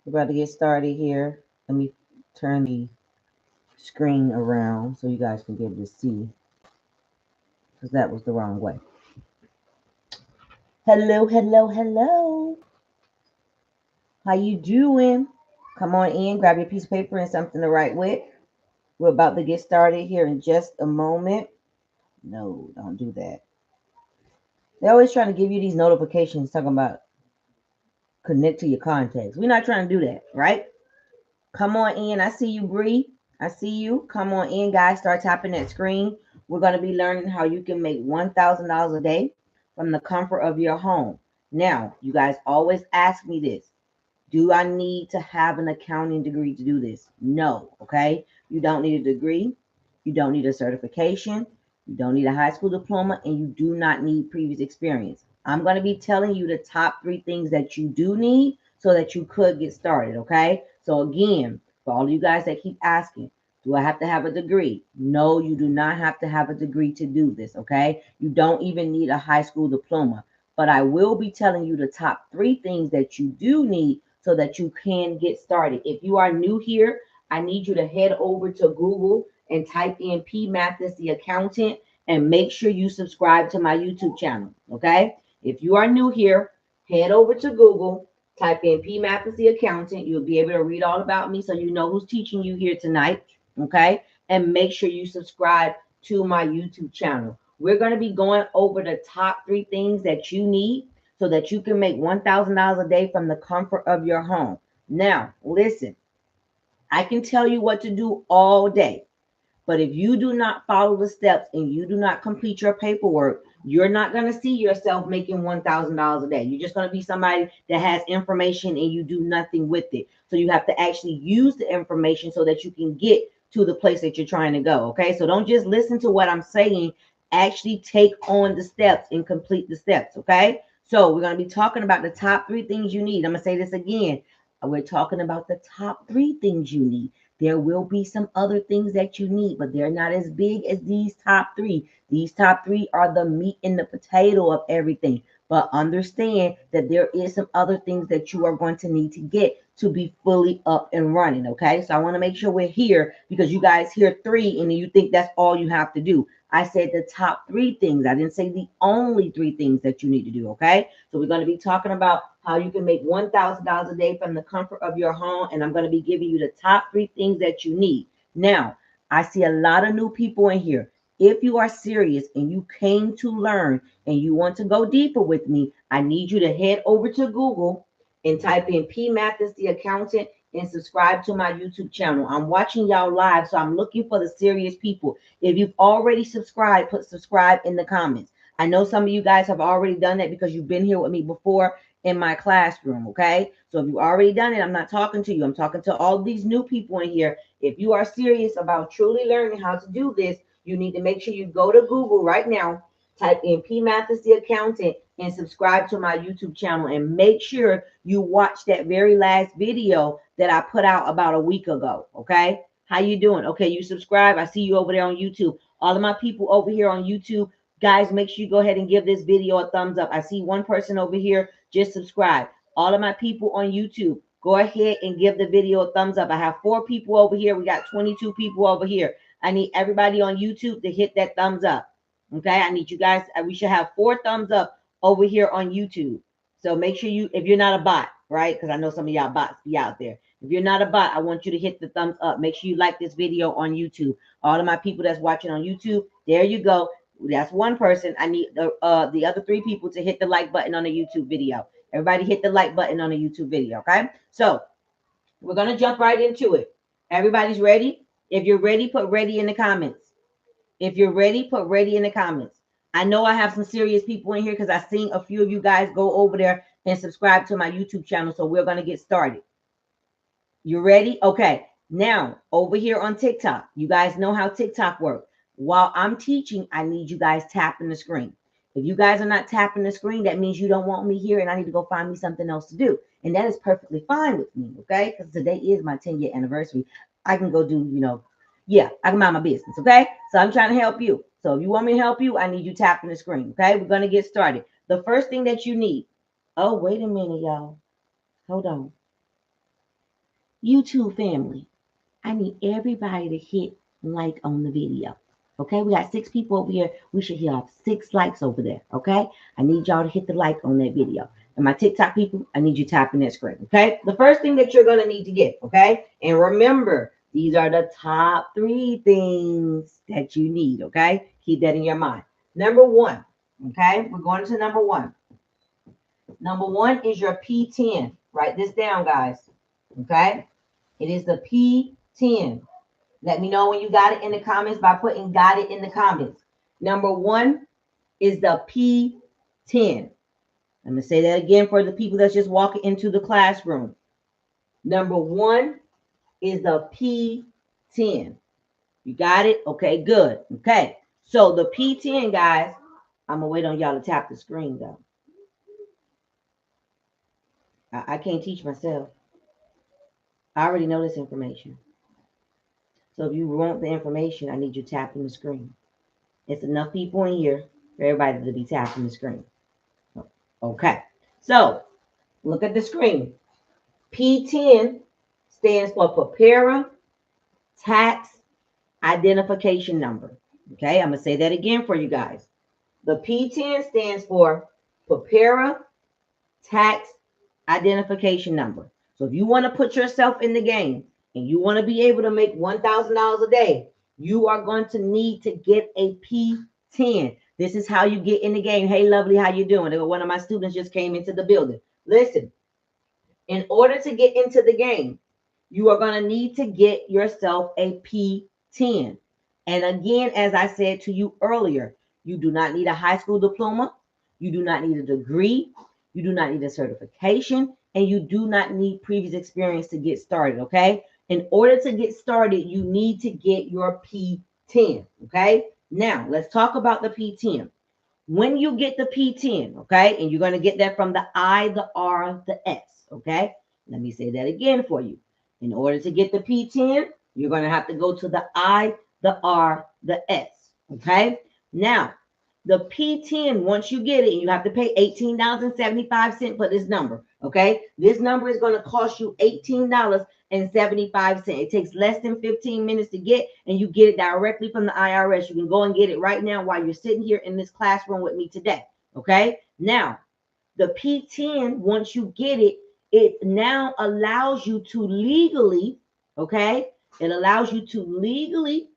We're about to get started here. Let me turn the screen around so you guys can be able to see, because that was the wrong way. Hello, hello, hello. How you doing? Come on in, grab your piece of paper and something to write with. We're about to get started here in just a moment. No, don't do that. They're always trying to give you these notifications talking about connect to your contacts. We're not trying to do that, right? Come on in. I see you, Bree. I see you. Come on in, guys. Start tapping that screen. We're going to be learning how you can make $1,000 a day from the comfort of your home. Now, you guys always ask me this. Do I need to have an accounting degree to do this? No, okay? You don't need a degree. You don't need a certification. You don't need a high school diploma, and you do not need previous experience. I'm going to be telling you the top 3 things that you do need so that you could get started, okay? So again, for all of you guys that keep asking, do I have to have a degree? No, you do not have to have a degree to do this, okay? You don't even need a high school diploma. But I will be telling you the top 3 things that you do need so that you can get started. If you are new here, I need you to head over to Google and type in P Mathis the accountant and make sure you subscribe to my YouTube channel. Okay. If you are new here, head over to Google, type in P Mathis the accountant. You'll be able to read all about me so you know who's teaching you here tonight. Okay. And make sure you subscribe to my YouTube channel. We're going to be going over the top 3 things that you need so that you can make $1,000 a day from the comfort of your home. Now, listen, I can tell you what to do all day, but if you do not follow the steps and you do not complete your paperwork, you're not going to see yourself making $1,000 a day. You're just going to be somebody that has information and you do nothing with it. So you have to actually use the information so that you can get to the place that you're trying to go. Okay. So don't just listen to what I'm saying. Actually take on the steps and complete the steps. Okay. So we're going to be talking about the top 3 things you need. I'm going to say this again. We're talking about the top 3 things you need. There will be some other things that you need, but they're not as big as these top 3. These top 3 are the meat and the potato of everything. But understand that there is some other things that you are going to need to get to be fully up and running. Okay. So I want to make sure we're here because you guys hear 3 and you think that's all you have to do. I said the top 3 things. I didn't say the only 3 things that you need to do. Okay. So we're going to be talking about how you can make $1,000 a day from the comfort of your home. And I'm going to be giving you the top 3 things that you need. Now, I see a lot of new people in here. If you are serious and you came to learn and you want to go deeper with me, I need you to head over to Google and type in P Mathis the accountant and subscribe to my YouTube channel. I'm watching y'all live, so I'm looking for the serious people. If you've already subscribed, put subscribe in the comments. I know some of you guys have already done that because you've been here with me before in my classroom. Okay. So if you've already done it, I'm not talking to you. I'm talking to all these new people in here. If you are serious about truly learning how to do this, you need to make sure you go to Google right now, type in P Mathis the accountant and subscribe to my YouTube channel and make sure you watch that very last video that I put out about a week ago. Okay. How you doing? Okay. You subscribe. I see you over there on YouTube. All of my people over here on YouTube, guys, make sure you go ahead and give this video a thumbs up. I see one person over here. Just subscribe. All of my people on YouTube, go ahead and give the video a thumbs up. I have 4 people over here. We got 22 people over here. I need everybody on YouTube to hit that thumbs up. Okay. I need you guys. We should have 4 thumbs up over here on YouTube. So make sure you, if you're not a bot, right? Because I know some of y'all bots be out there. If you're not a bot, I want you to hit the thumbs up. Make sure you like this video on YouTube. All of my people that's watching on YouTube, there you go. That's one person. I need the other 3 people to hit the like button on the YouTube video. Everybody hit the like button on the YouTube video. Okay. So we're going to jump right into it. Everybody's ready. If you're ready, put ready in the comments. If you're ready, put ready in the comments. I know I have some serious people in here because I've seen a few of you guys go over there and subscribe to my YouTube channel. So we're going to get started. You ready? Okay. Now, over here on TikTok, you guys know how TikTok works. While I'm teaching, I need you guys tapping the screen. If you guys are not tapping the screen, that means you don't want me here and I need to go find me something else to do. And that is perfectly fine with me, okay? Because today is my 10-year anniversary. I can go do, yeah, I can mind my business, okay? So I'm trying to help you. So if you want me to help you, I need you tapping the screen, okay? We're going to get started. The first thing that you need. Oh, wait a minute, y'all. Hold on. YouTube family, I need everybody to hit like on the video. Okay, we got 6 people over here. We should have 6 likes over there. Okay, I need y'all to hit the like on that video. And my TikTok people, I need you tapping that screen. Okay, the first thing that you're going to need to get. Okay, and remember, these are the top 3 things that you need. Okay, keep that in your mind. Number 1. Okay, we're going to number 1. Number 1 is your P10. Write this down, guys. Okay, it is the P10. Let me know when you got it in the comments by putting got it in the comments. Number 1 is the P10. I'm going to say that again for the people that's just walking into the classroom. Number 1 is the P10. You got it? Okay, good. Okay, so the P10, guys, I'm going to wait on y'all to tap the screen, though. I can't teach myself. I already know this information. So if you want the information, I need you tapping the screen. It's enough people in here for everybody to be tapping the screen. Okay, so look at the screen. P10 stands for Preparer Tax Identification Number. Okay, I'm going to say that again for you guys. The P10 stands for Preparer Tax Identification Number. So if you want to put yourself in the game and you want to be able to make $1,000 a day, you are going to need to get a P10. This is how you get in the game. Hey, lovely, how you doing? One of my students just came into the building. Listen, in order to get into the game, you are going to need to get yourself a P10. And again, as I said to you earlier, you do not need a high school diploma. You do not need a degree. You do not need a certification. And you do not need previous experience to get started, okay? In order to get started, you need to get your P10, okay? Now, let's talk about the P10. When you get the P10, okay, and you're going to get that from the I, the R, the S, okay? Let me say that again for you. In order to get the P10, you're going to have to go to the I, the R, the S, okay? Now, the P10, once you get it, you have to pay $18.75 for this number, okay? This number is going to cost you $18.75. It takes less than 15 minutes to get, and you get it directly from the IRS. You can go and get it right now while you're sitting here in this classroom with me today, okay? Now, the P10, once you get it, it now allows you to legally, okay? It allows you to legally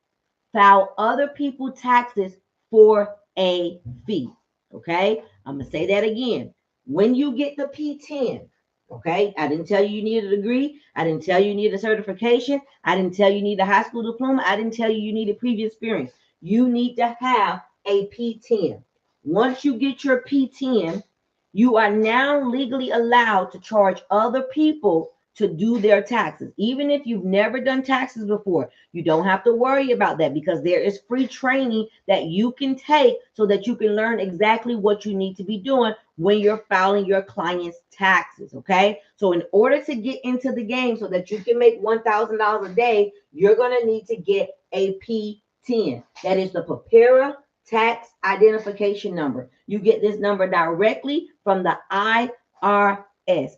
file other people's taxes for a fee, okay? I'm going to say that again. When you get the P10, okay? I didn't tell you you needed a degree. I didn't tell you you needed a certification. I didn't tell you need a high school diploma. I didn't tell you you needed previous experience. You need to have a P10. Once you get your P10, you are now legally allowed to charge other people to do their taxes. Even if you've never done taxes before, you don't have to worry about that because there is free training that you can take so that you can learn exactly what you need to be doing when you're filing your client's taxes, okay? So in order to get into the game so that you can make $1,000 a day, you're going to need to get a P10. That is the Preparer Tax Identification Number. You get this number directly from the IRS.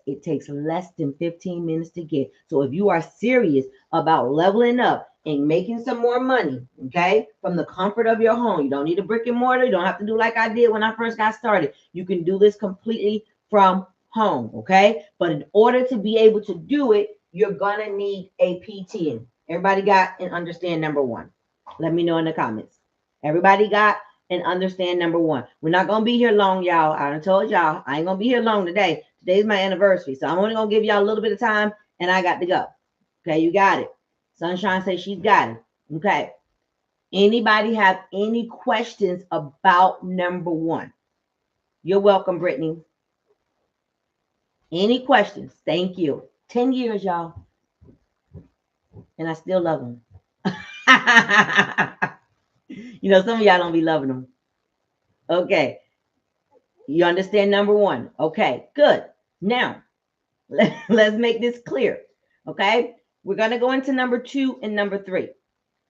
It takes less than 15 minutes to get. So if you are serious about leveling up and making some more money, okay, from the comfort of your home, you don't need a brick and mortar. You don't have to do like I did when I first got started. You can do this completely from home, okay? But in order to be able to do it, you're gonna need a P10. Everybody got and understand number 1? Let me know in the comments. Everybody got and understand number 1. We're not gonna be here long, y'all. I done told y'all I ain't gonna be here long today. Today's my anniversary, so I'm only gonna give y'all a little bit of time, and I got to go. Okay, you got it. Sunshine says she's got it. Okay. Anybody have any questions about number 1? You're welcome, Brittany. Any questions? Thank you. 10 years, y'all, and I still love them. You know, some of y'all don't be loving them. Okay. You understand number 1? Okay, good. Now, let's make this clear. Okay, we're going to go into number 2 and number 3.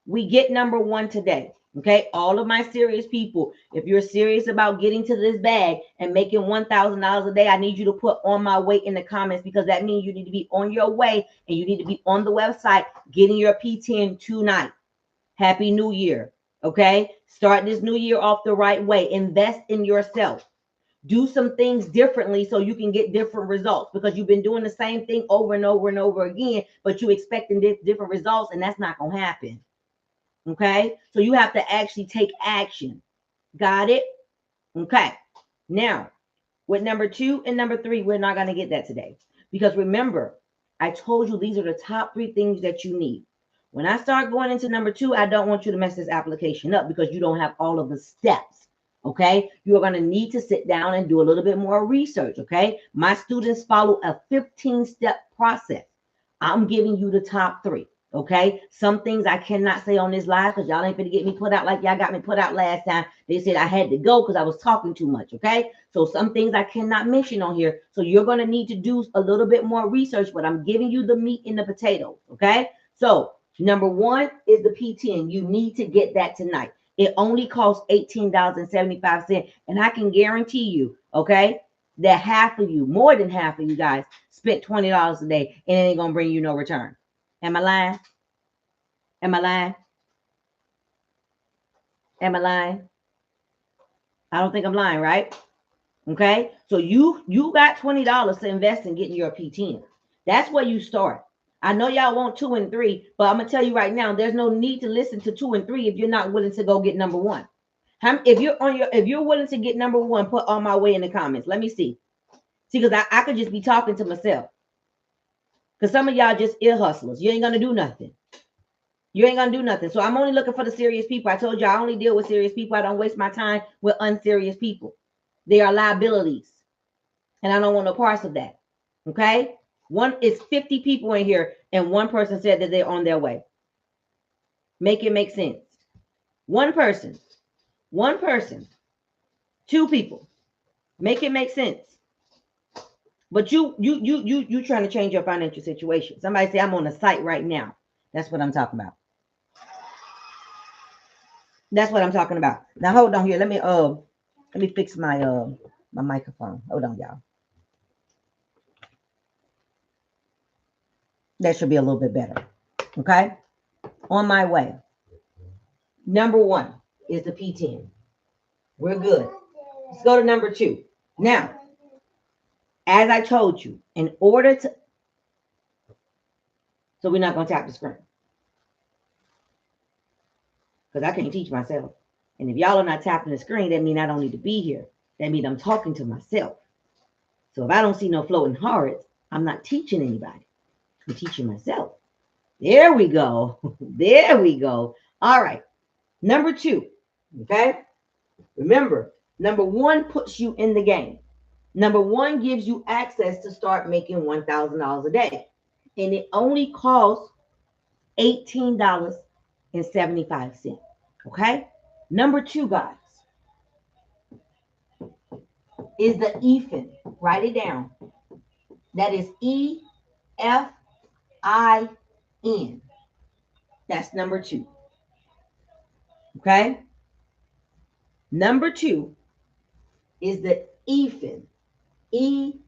We get number 1 today. Okay, all of my serious people, if you're serious about getting to this bag and making $1,000 a day, I need you to put on my way in the comments, because that means you need to be on your way and you need to be on the website getting your P10 tonight. Happy New Year. Okay, start this new year off the right way. Invest in yourself. Do some things differently so you can get different results, because you've been doing the same thing over and over and over again, but you're expecting different results, and that's not going to happen. Okay, so you have to actually take action. Got it? Okay, now with number 2 and number 3, we're not going to get that today, because remember, I told you these are the top 3 things that you need. When I start going into number 2, I don't want you to mess this application up, because you don't have all of the steps. Okay, you are going to need to sit down and do a little bit more research. Okay, my students follow a 15-step process. I'm giving you the top 3. Okay, some things I cannot say on this live, because y'all ain't gonna get me put out like y'all got me put out last time. They said I had to go because I was talking too much. Okay, so some things I cannot mention on here, so you're gonna need to do a little bit more research, but I'm giving you the meat and the potatoes. Okay, so number 1 is the P10. You need to get that tonight. It only costs $18.75, and I can guarantee you, okay, that half of you, more than half of you guys, spent $20 a day, and it ain't gonna bring you no return. Am I lying? Am I lying? Am I lying? I don't think I'm lying, right? Okay, so you got $20 to invest in getting your P10. That's where you start. I know y'all want 2 and 3, but I'm gonna tell you right now, there's no need to listen to 2 and 3 if you're not willing to go get number 1. If you're willing to get number 1, put on my way in the comments. Let me see. See, because I could just be talking to myself. Because some of y'all just ear hustlers. You ain't gonna do nothing. You ain't gonna do nothing. So I'm only looking for the serious people. I told you I only deal with serious people. I don't waste my time with unserious people. They are liabilities, and I don't want no parts of that. Okay, it's 50 people in here, and one person said that they're on their way. Make it make sense. One person, 2 people. Make it make sense. But you trying to change your financial situation. Somebody say I'm on a site right now. That's what I'm talking about. That's what I'm talking about. Now hold on here. Let me fix my my microphone. Hold on, y'all. That should be a little bit better. Okay. On my way. Number 1 is the P10. We're good. Let's go to number 2. Now, as I told you, in order to, so we're not going to tap the screen, because I can't teach myself. And if y'all are not tapping the screen, that means I don't need to be here. That means I'm talking to myself. So if I don't see no floating hearts, I'm not teaching anybody. I'm teaching myself. There we go. There we go. All right. Number 2. Okay. Remember, number 1 puts you in the game. Number 1 gives you access to start making $1,000 a day. And it only costs $18.75. Okay. Number 2, guys, is the EFIN. Write it down. That is EFIN. That's number 2. Okay. Number 2 is the EFIN. EFIN.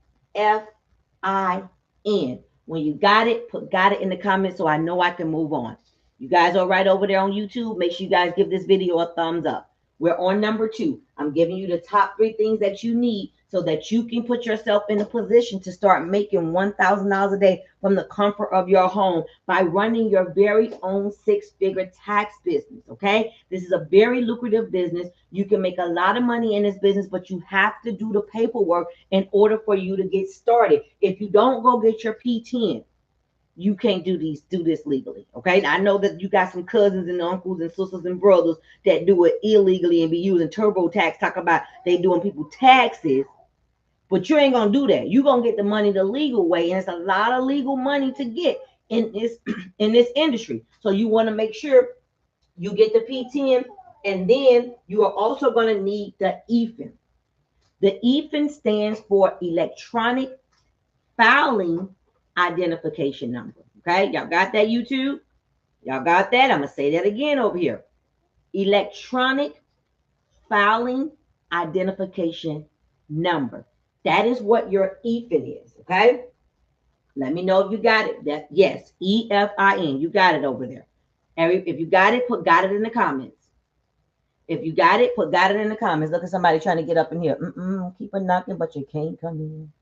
When you got it, got it in the comments so I know I can move on. You guys are right over there on YouTube. Make sure you guys give this video a thumbs up. We're on number 2. I'm giving you the top 3 things that you need so that you can put yourself in a position to start making $1,000 a day from the comfort of your home by running your very own 6-figure tax business. Okay, this is a very lucrative business. You can make a lot of money in this business, but you have to do the paperwork in order for you to get started. If you don't go get your P10, you can't do this legally. Okay, I know that you got some cousins and uncles and sisters and brothers that do it illegally and be using TurboTax, talk about they doing people taxes, but you ain't gonna do that. You're gonna get the money the legal way, and it's a lot of legal money to get in this industry. So you want to make sure you get the P10, and then you are also going to need the EFIN. The EFIN stands for electronic filing identification number. Okay, y'all got that, YouTube? Y'all got that? I'm gonna say that again over here. electronic filing identification number. That is what your EFIN is, okay? Let me know if you got it. That yes, EFIN. You got it over there. If you got it, put got it in the comments. If you got it, put got it in the comments. Look at somebody trying to get up in here. Keep on knocking, but you can't come in.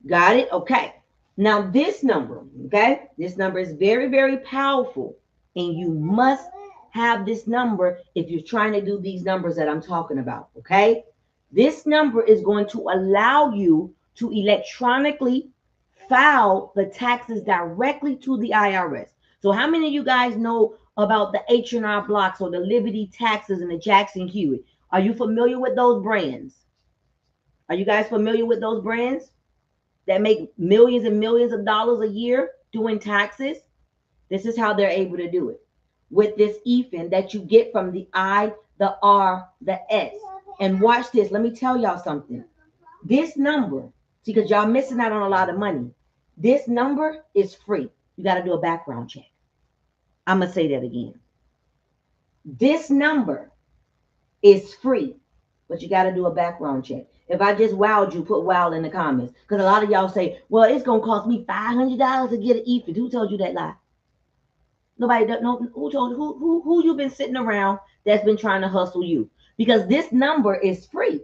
Got it? Okay. Now this number, okay? This number is very, very powerful. And you must have this number if you're trying to do these numbers that I'm talking about, okay? This number is going to allow you to electronically file the taxes directly to the IRS. So how many of you guys know about the H&R Blocks or the Liberty Taxes and the Jackson Hewitt? Are you familiar with those brands? Are you guys familiar with those brands that make millions and millions of dollars a year doing taxes? This is how they're able to do it. With this EFIN that you get from the I, the R, the S. And watch this. Let me tell y'all something. This number, see, because y'all missing out on a lot of money. This number is free. You got to do a background check. I'm going to say that again. This number is free, but you got to do a background check. If I just wowed you, put wow in the comments. Because a lot of y'all say, well, it's going to cost me $500 to get an EFIN. Who told you that lie? Nobody doesn't know. Who told you? Who you've been sitting around that's been trying to hustle you? Because this number is free.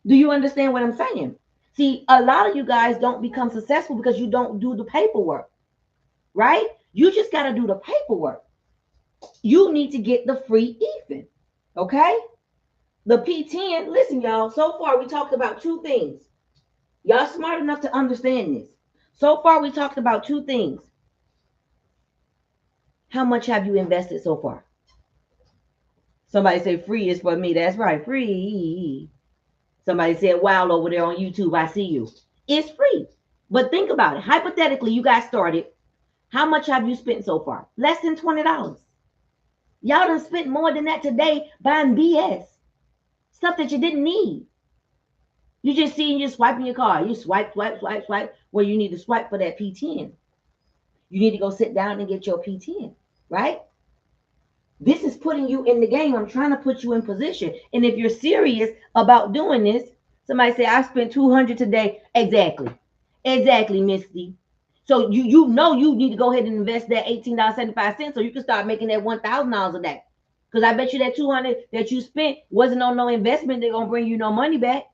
Do you understand what I'm saying? See, a lot of you guys don't become successful because you don't do the paperwork, right? You just got to do the paperwork. You need to get the free EFIN, okay? The P10, listen, y'all, so far we talked about two things. Y'all smart enough to understand this. So far we talked about two things. How much have you invested so far? Somebody say free is for me. That's right, free. Somebody said, wow, over there on YouTube, I see you. It's free. But think about it. Hypothetically, you guys started. How much have you spent so far? Less than $20. Y'all done spent more than that today buying BS. Stuff that you didn't need. You just see and you're swiping your card. You swipe. Well, you need to swipe for that P10. You need to go sit down and get your P10, right? This is putting you in the game. I'm trying to put you in position. And if you're serious about doing this, somebody say, I spent $200 today. Exactly, Misty. So you know you need to go ahead and invest that $18.75 so you can start making that $1,000 a day. Because I bet you that $200 that you spent wasn't on no investment. They're going to bring you no money back.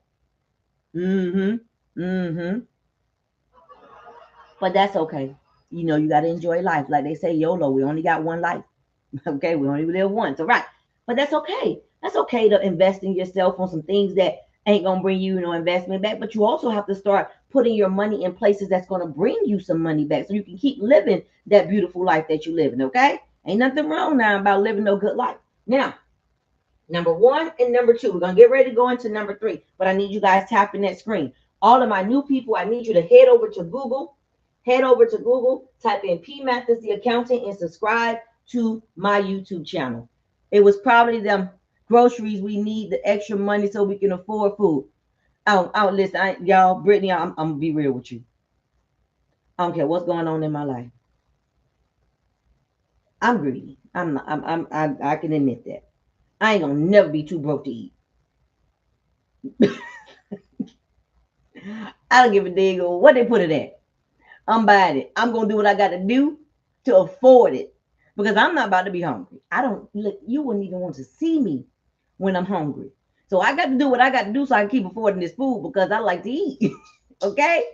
But that's okay. You know, you got to enjoy life. Like they say, YOLO, we only got one life. Okay, we only live once. All right. But that's okay. That's okay to invest in yourself on some things that ain't going to bring you no investment back. But you also have to start putting your money in places that's going to bring you some money back so you can keep living that beautiful life that you're living. Okay. Ain't nothing wrong now about living no good life. Now, number one and number two, we're going to get ready to go into number three. But I need you guys tapping that screen. All of my new people, I need you to head over to Google. Head over to Google, type in PMATHIS the Accountant, and subscribe to my YouTube channel. It was probably them groceries we need, the extra money so we can afford food. Listen, y'all, Brittany, I'm gonna be real with you. I don't care what's going on in my life. I'm greedy. I can admit that. I ain't gonna never be too broke to eat. I don't give a dig on what they put it at. I'm buying it. I'm gonna do what I got to do to afford it because I'm not about to be hungry. You wouldn't even want to see me when I'm hungry. So I got to do what I got to do so I can keep affording this food because I like to eat. Okay,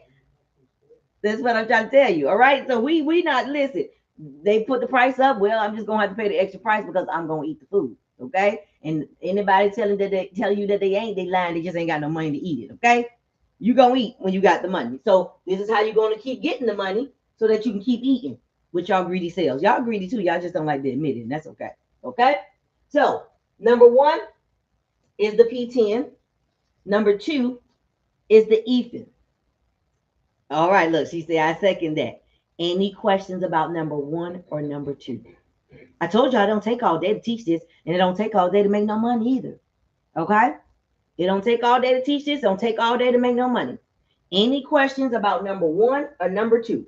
that's what I'm trying to tell you. All right, so we not listen. They put the price up. Well, I'm just gonna have to pay the extra price because I'm gonna eat the food. Okay, and anybody tell you that they ain't, they lying. They just ain't got no money to eat it. Okay. You're going to eat when you got the money. So this is how you're going to keep getting the money so that you can keep eating with y'all greedy selves. Y'all greedy too. Y'all just don't like to admit it. And that's okay. Okay. So number one is the P10. Number two is the EFIN. All right. Look, she said, I second that. Any questions about number one or number two? I told you I don't take all day to teach this, and it don't take all day to make no money either. Okay. It don't take all day to teach this. Don't take all day to make no money. Any questions about number one or number two?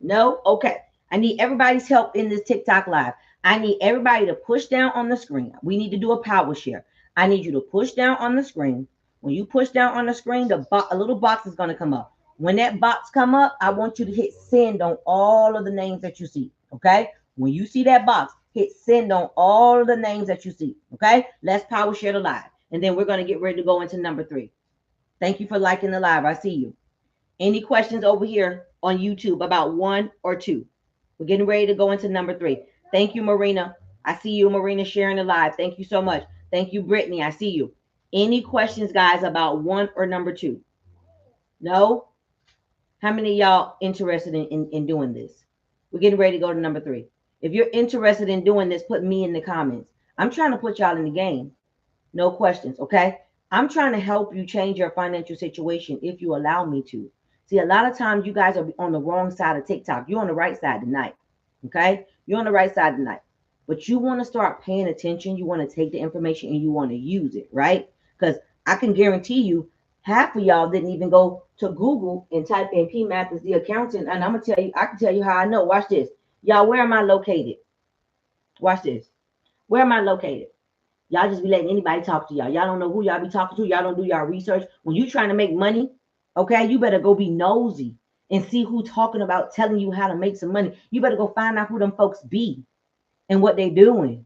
No? Okay. I need everybody's help in this TikTok live. I need everybody to push down on the screen. We need to do a power share. I need you to push down on the screen. When you push down on the screen, a little box is going to come up. When that box come up, I want you to hit send on all of the names that you see. Okay? When you see that box, hit send on all of the names that you see. Okay? Let's power share the live. And then we're going to get ready to go into number 3. Thank you for liking the live. I see you. Any questions over here on YouTube about 1 or 2? We're getting ready to go into number 3. Thank you, Marina. I see you, Marina, sharing the live. Thank you so much. Thank you, Brittany. I see you. Any questions, guys, about 1 or number 2? No? How many of y'all interested in doing this? We're getting ready to go to number 3. If you're interested in doing this, put me in the comments. I'm trying to put y'all in the game. No questions, okay? I'm trying to help you change your financial situation if you allow me to. See, a lot of times you guys are on the wrong side of TikTok. You're on the right side tonight, okay? You're on the right side tonight. But you want to start paying attention. You want to take the information and you want to use it, right? Because I can guarantee you half of y'all didn't even go to Google and type in PMATHISTHEACCOUNTANT. And I'm going to tell you, I can tell you how I know. Watch this. Y'all, where am I located? Watch this. Where am I located? Y'all just be letting anybody talk to y'all. Y'all don't know who y'all be talking to. Y'all don't do y'all research. When you trying to make money, okay, you better go be nosy and see who talking about telling you how to make some money. You better go find out who them folks be and what they doing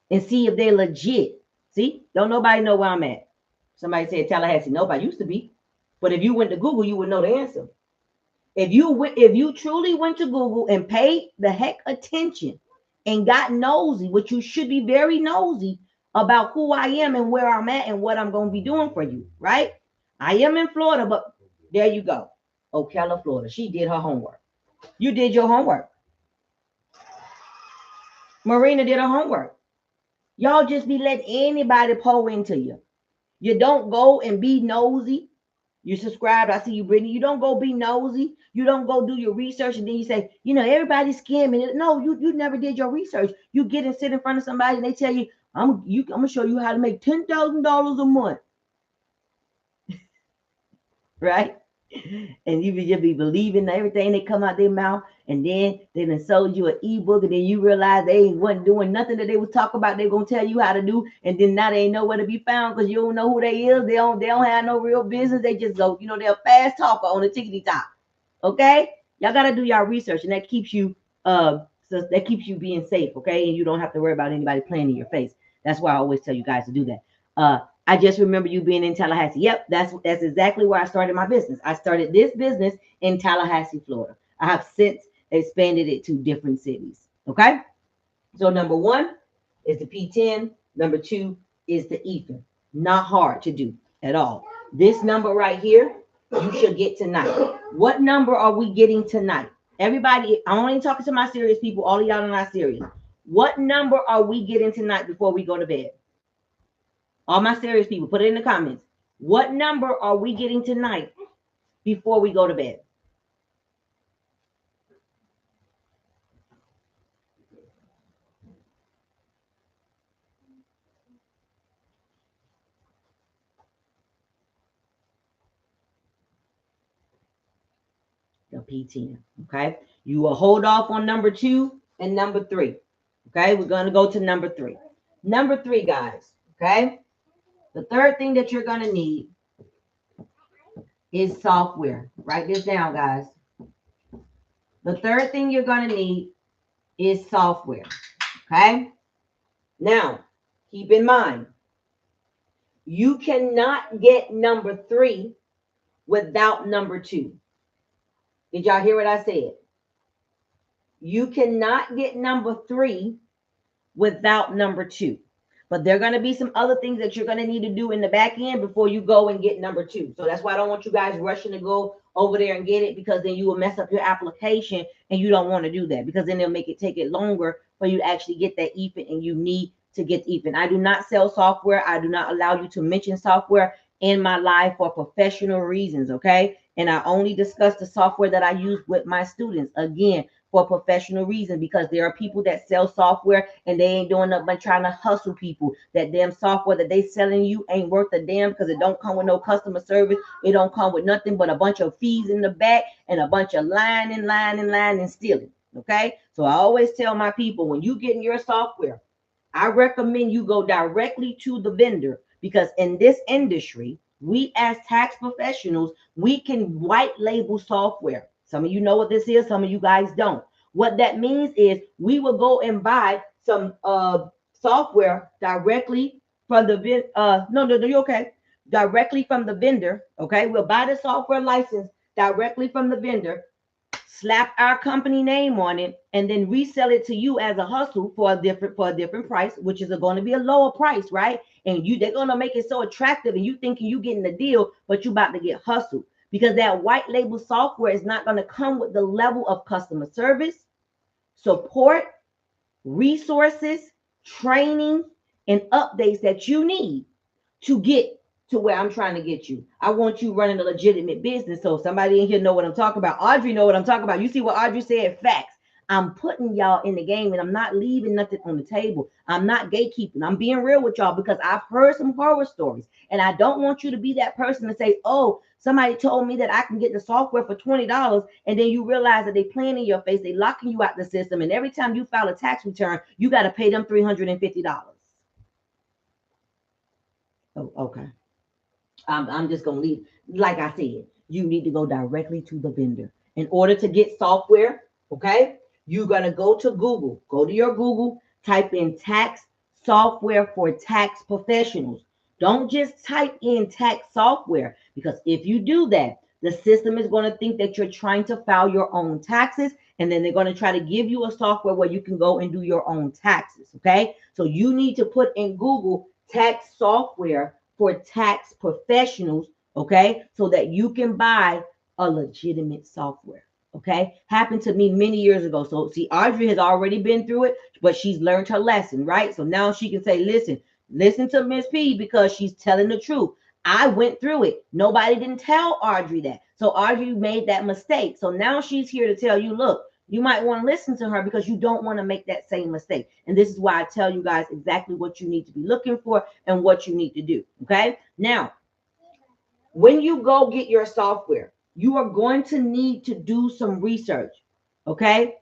and see if they're legit. See, don't nobody know where I'm at. Somebody said Tallahassee. Nobody used to be. But if you went to Google, you would know the answer. If you truly went to Google and paid the heck attention and got nosy, which you should be very nosy about who I am and where I'm at and what I'm going to be doing for you, right? I am in Florida, but there you go. Ocala, Florida. She did her homework. You did your homework. Marina did her homework. Y'all just be letting anybody pour into you. You don't go and be nosy. You subscribe. I see you, Brittany. You don't go be nosy. You don't go do your research and then you say, everybody's scamming. No, you never did your research. You get and sit in front of somebody and they tell you, I'm gonna show you how to make $10,000 a month, right? And you just be believing everything they come out their mouth, and then they done sold you an ebook, and then you realize they wasn't doing nothing that they was talking about. They're gonna tell you how to do, and then now they ain't nowhere to be found because you don't know who they is. They don't have no real business. They just go, they're a fast talker on the tickety top. Okay, y'all gotta do y'all research, and that keeps you being safe. Okay, and you don't have to worry about anybody playing in your face. That's why I always tell you guys to do that. I just remember you being in Tallahassee. Yep, that's exactly where I started my business. I started this business in Tallahassee, Florida. I have since expanded it to different cities. Okay, so number 1 is the P10. Number 2 is the ether. Not hard to do at all. This number right here, you should get tonight. What number are we getting tonight? Everybody, I'm only talking to my serious people. All of y'all are not serious. What number are we getting tonight before we go to bed? All my serious people, put it in the comments. What number are we getting tonight before we go to bed? The P10. Okay. You will hold off on number 2 and number 3. Okay. We're going to go to number 3. Number 3, guys. Okay. The third thing that you're going to need is software. Write this down, guys. The third thing you're going to need is software. Okay. Now, keep in mind, you cannot get number 3 without number 2. Did y'all hear what I said? You cannot get number 3 without number 2. But there are going to be some other things that you're going to need to do in the back end before you go and get number 2. So that's why I don't want you guys rushing to go over there and get it, because then you will mess up your application, and you don't want to do that, because then they'll take it longer for you to actually get that EFIN, and you need to get EFIN. I do not sell software. I do not allow you to mention software in my life for professional reasons, okay? And I only discuss the software that I use with my students, again, for professional reason, because there are people that sell software and they ain't doing nothing but trying to hustle people. That damn software that they selling you ain't worth a damn, because it don't come with no customer service. It don't come with nothing but a bunch of fees in the back and a bunch of lying and stealing. Okay. So I always tell my people, when you get in your software, I recommend you go directly to the vendor, because in this industry, we as tax professionals, we can white label software. Some of you know what this is, some of you guys don't. What that means is we will go and buy some software directly from the no, you're okay. Directly from the vendor. Okay, we'll buy the software license directly from the vendor, slap our company name on it, and then resell it to you as a hustle for a different price, which is going to be a lower price, right? And they're going to make it so attractive, and you thinking you getting the deal, but you about to get hustled, because that white label software is not going to come with the level of customer service, support, resources, training, and updates that you need to get to where I'm trying to get you. I want you running a legitimate business. So somebody in here know what I'm talking about. Audrey know what I'm talking about. You see what Audrey said? Facts. I'm putting y'all in the game, and I'm not leaving nothing on the table. I'm not gatekeeping. I'm being real with y'all, because I've heard some horror stories, and I don't want you to be that person to say, oh, somebody told me that I can get the software for $20, and then you realize that they playing in your face, they locking you out the system, and every time you file a tax return, you got to pay them $350. Oh, okay. I'm just going to leave. Like I said, you need to go directly to the vendor. In order to get software, okay, you're going to go to Google. Go to your Google, type in tax software for tax professionals. Don't just type in tax software, because if you do that, the system is going to think that you're trying to file your own taxes, and then they're going to try to give you a software where you can go and do your own taxes, okay? So you need to put in Google tax software for tax professionals, okay, so that you can buy a legitimate software. Okay, happened to me many years ago. So see, Audrey has already been through it, but she's learned her lesson, right? So now she can say, listen to Miss P, because she's telling the truth. I went through it. Nobody didn't tell Audrey that. So Audrey made that mistake. So now she's here to tell you, look, you might want to listen to her, because you don't want to make that same mistake. And this is why I tell you guys exactly what you need to be looking for and what you need to do. Okay. Now, when you go get your software, you are going to need to do some research. Okay.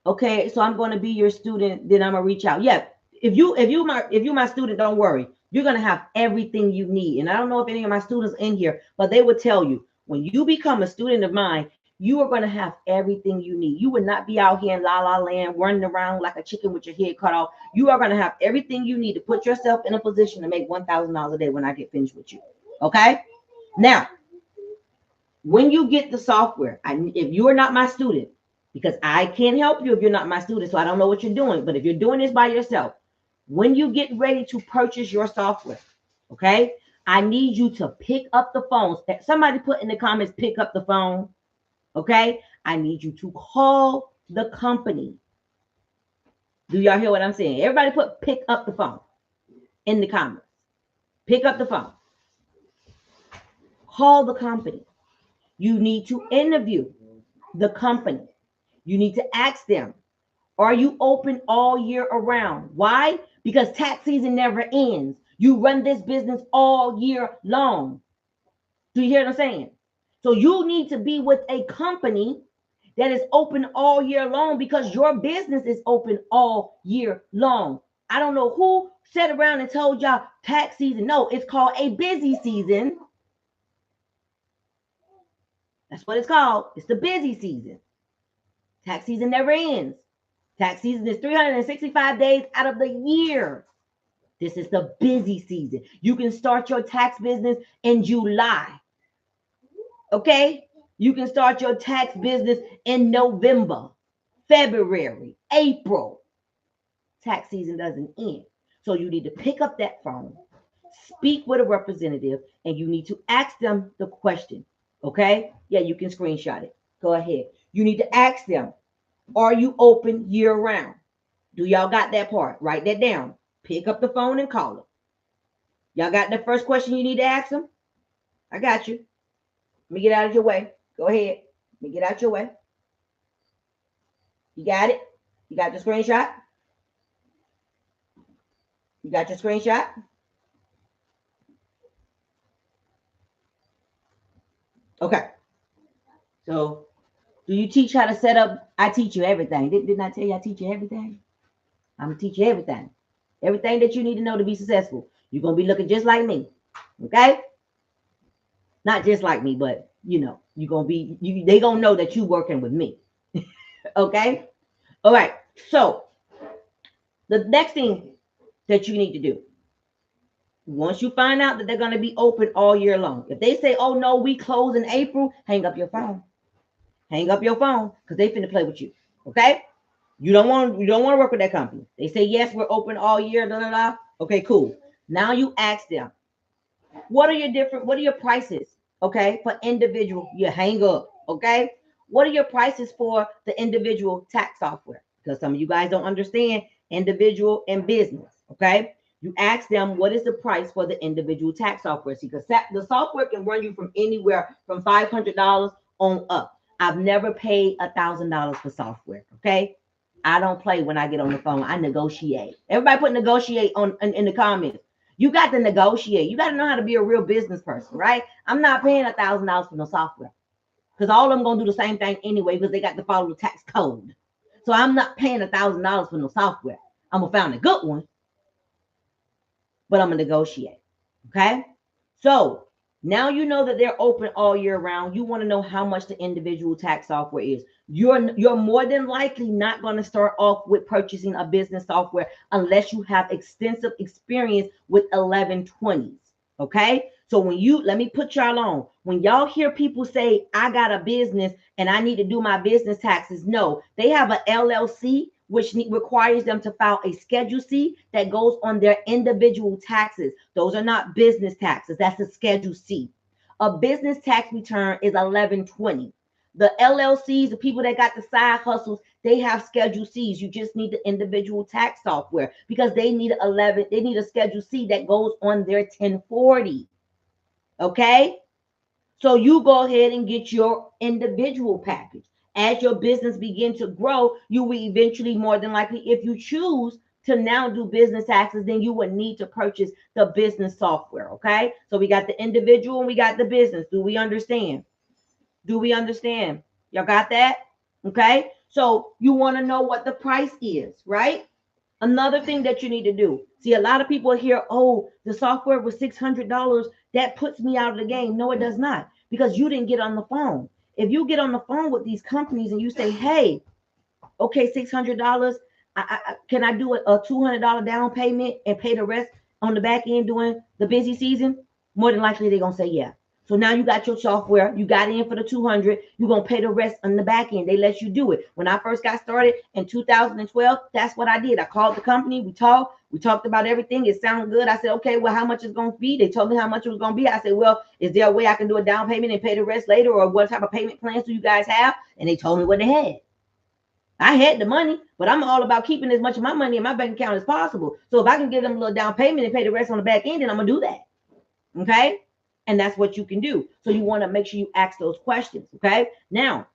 Okay. So I'm going to be your student. Then I'm going to reach out. Yeah. If you my student, don't worry. You're going to have everything you need. And I don't know if any of my students in here, but they would tell you, when you become a student of mine, you are going to have everything you need. You would not be out here in la la land running around like a chicken with your head cut off. You are going to have everything you need to put yourself in a position to make $1,000 a day when I get finished with you. Okay. Now, when you get the software, if you are not my student, because I can't help you if you're not my student, so I don't know what you're doing. But if you're doing this by yourself, when you get ready to purchase your software, okay, I need you to pick up the phone. Somebody put in the comments, pick up the phone. Okay, I need you to call the company. Do y'all hear what I'm saying? Everybody put pick up the phone in the comments. Pick up the phone. Call the company. You need to interview the company. You need to ask them, are you open all year around? Why? Because tax season never ends. You run this business all year long. Do you hear what I'm saying? So you need to be with a company that is open all year long, because your business is open all year long. I don't know who sat around and told y'all tax season. No, it's called a busy season. That's what it's called. It's the busy season. Tax season never ends. Tax season is 365 days out of the year. This is the busy season. You can start your tax business in July. Okay? You can start your tax business in November, February, April. Tax season doesn't end. So you need to pick up that phone, speak with a representative, and you need to ask them the question. Okay? Yeah, you can screenshot it. Go ahead. You need to ask them, are you open year round? Do y'all got that part? Write that down. Pick up the phone and call them. Y'all got the first question you need to ask them? I got you. Let me get out of your way. Go ahead. Let me get out your way. You got it? You got the screenshot? You got your screenshot? Okay. So Do you teach how to set up? I teach you everything. Didn't I tell you I teach you everything? I'm going to teach you everything. Everything that you need to know to be successful. You're going to be looking just like me. Okay? Not just like me, but you're going to be, they going to know that you're working with me. Okay? All right. So the next thing that you need to do, once you find out that they're going to be open all year long, if they say, oh no, we close in April, hang up your phone. Hang up your phone because they finna play with you. Okay? You don't want to work with that company. They say, yes, we're open all year. Da, da, da. Okay, cool. Now you ask them, what are your prices? Okay, for individual, you hang up. Okay, what are your prices for the individual tax software? Because some of you guys don't understand individual and business. Okay, you ask them what is the price for the individual tax software. See, because the software can run you from anywhere from $500 on up. I've never paid $1,000 for software. Okay, I don't play when I get on the phone. I negotiate. Everybody put negotiate on in the comments. You got to negotiate. You got to know how to be a real business person, right? I'm not paying $1,000 for no software because all of them gonna do the same thing anyway because they got to follow the tax code. So I'm not paying $1,000 for no software. I'm gonna find a good one, but I'm gonna negotiate. Okay. So now you know that they're open all year round. You want to know how much the individual tax software is. You're more than likely not going to start off with purchasing a business software unless you have extensive experience with 1120s. Okay. So let me put y'all on. When y'all hear people say, I got a business and I need to do my business taxes, no, they have an LLC which requires them to file a Schedule C that goes on their individual taxes. Those are not business taxes. That's a Schedule C. A business tax return is 1120. The LLCs, the people that got the side hustles, they have Schedule Cs. You just need the individual tax software because they need a Schedule C that goes on their 1040. Okay? So you go ahead and get your individual package. As your business begin to grow, you will eventually, more than likely, if you choose to now do business taxes, then you would need to purchase the business software. Okay. So we got the individual and we got the business. Do we understand? Do we understand? Y'all got that? Okay. So you want to know what the price is, right? Another thing that you need to do. See, a lot of people hear, oh, the software was $600. That puts me out of the game. No, it does not, because you didn't get on the phone. If you get on the phone with these companies and you say, hey, okay, $600, can I do a $200 down payment and pay the rest on the back end during the busy season? More than likely, they're going to say, yeah. So now you got your software, you got in for the 200, you're going to pay the rest on the back end. They let you do it. When I first got started in 2012, that's what I did. I called the company, we talked about everything. It sounded good. I said, okay, well, how much is going to be? They told me how much it was going to be. I said, well, is there a way I can do a down payment and pay the rest later? Or what type of payment plans do you guys have? And they told me what they had. I had the money, but I'm all about keeping as much of my money in my bank account as possible. So if I can give them a little down payment and pay the rest on the back end, then I'm going to do that. Okay? And that's what you can do. So you want to make sure you ask those questions. Okay. Now,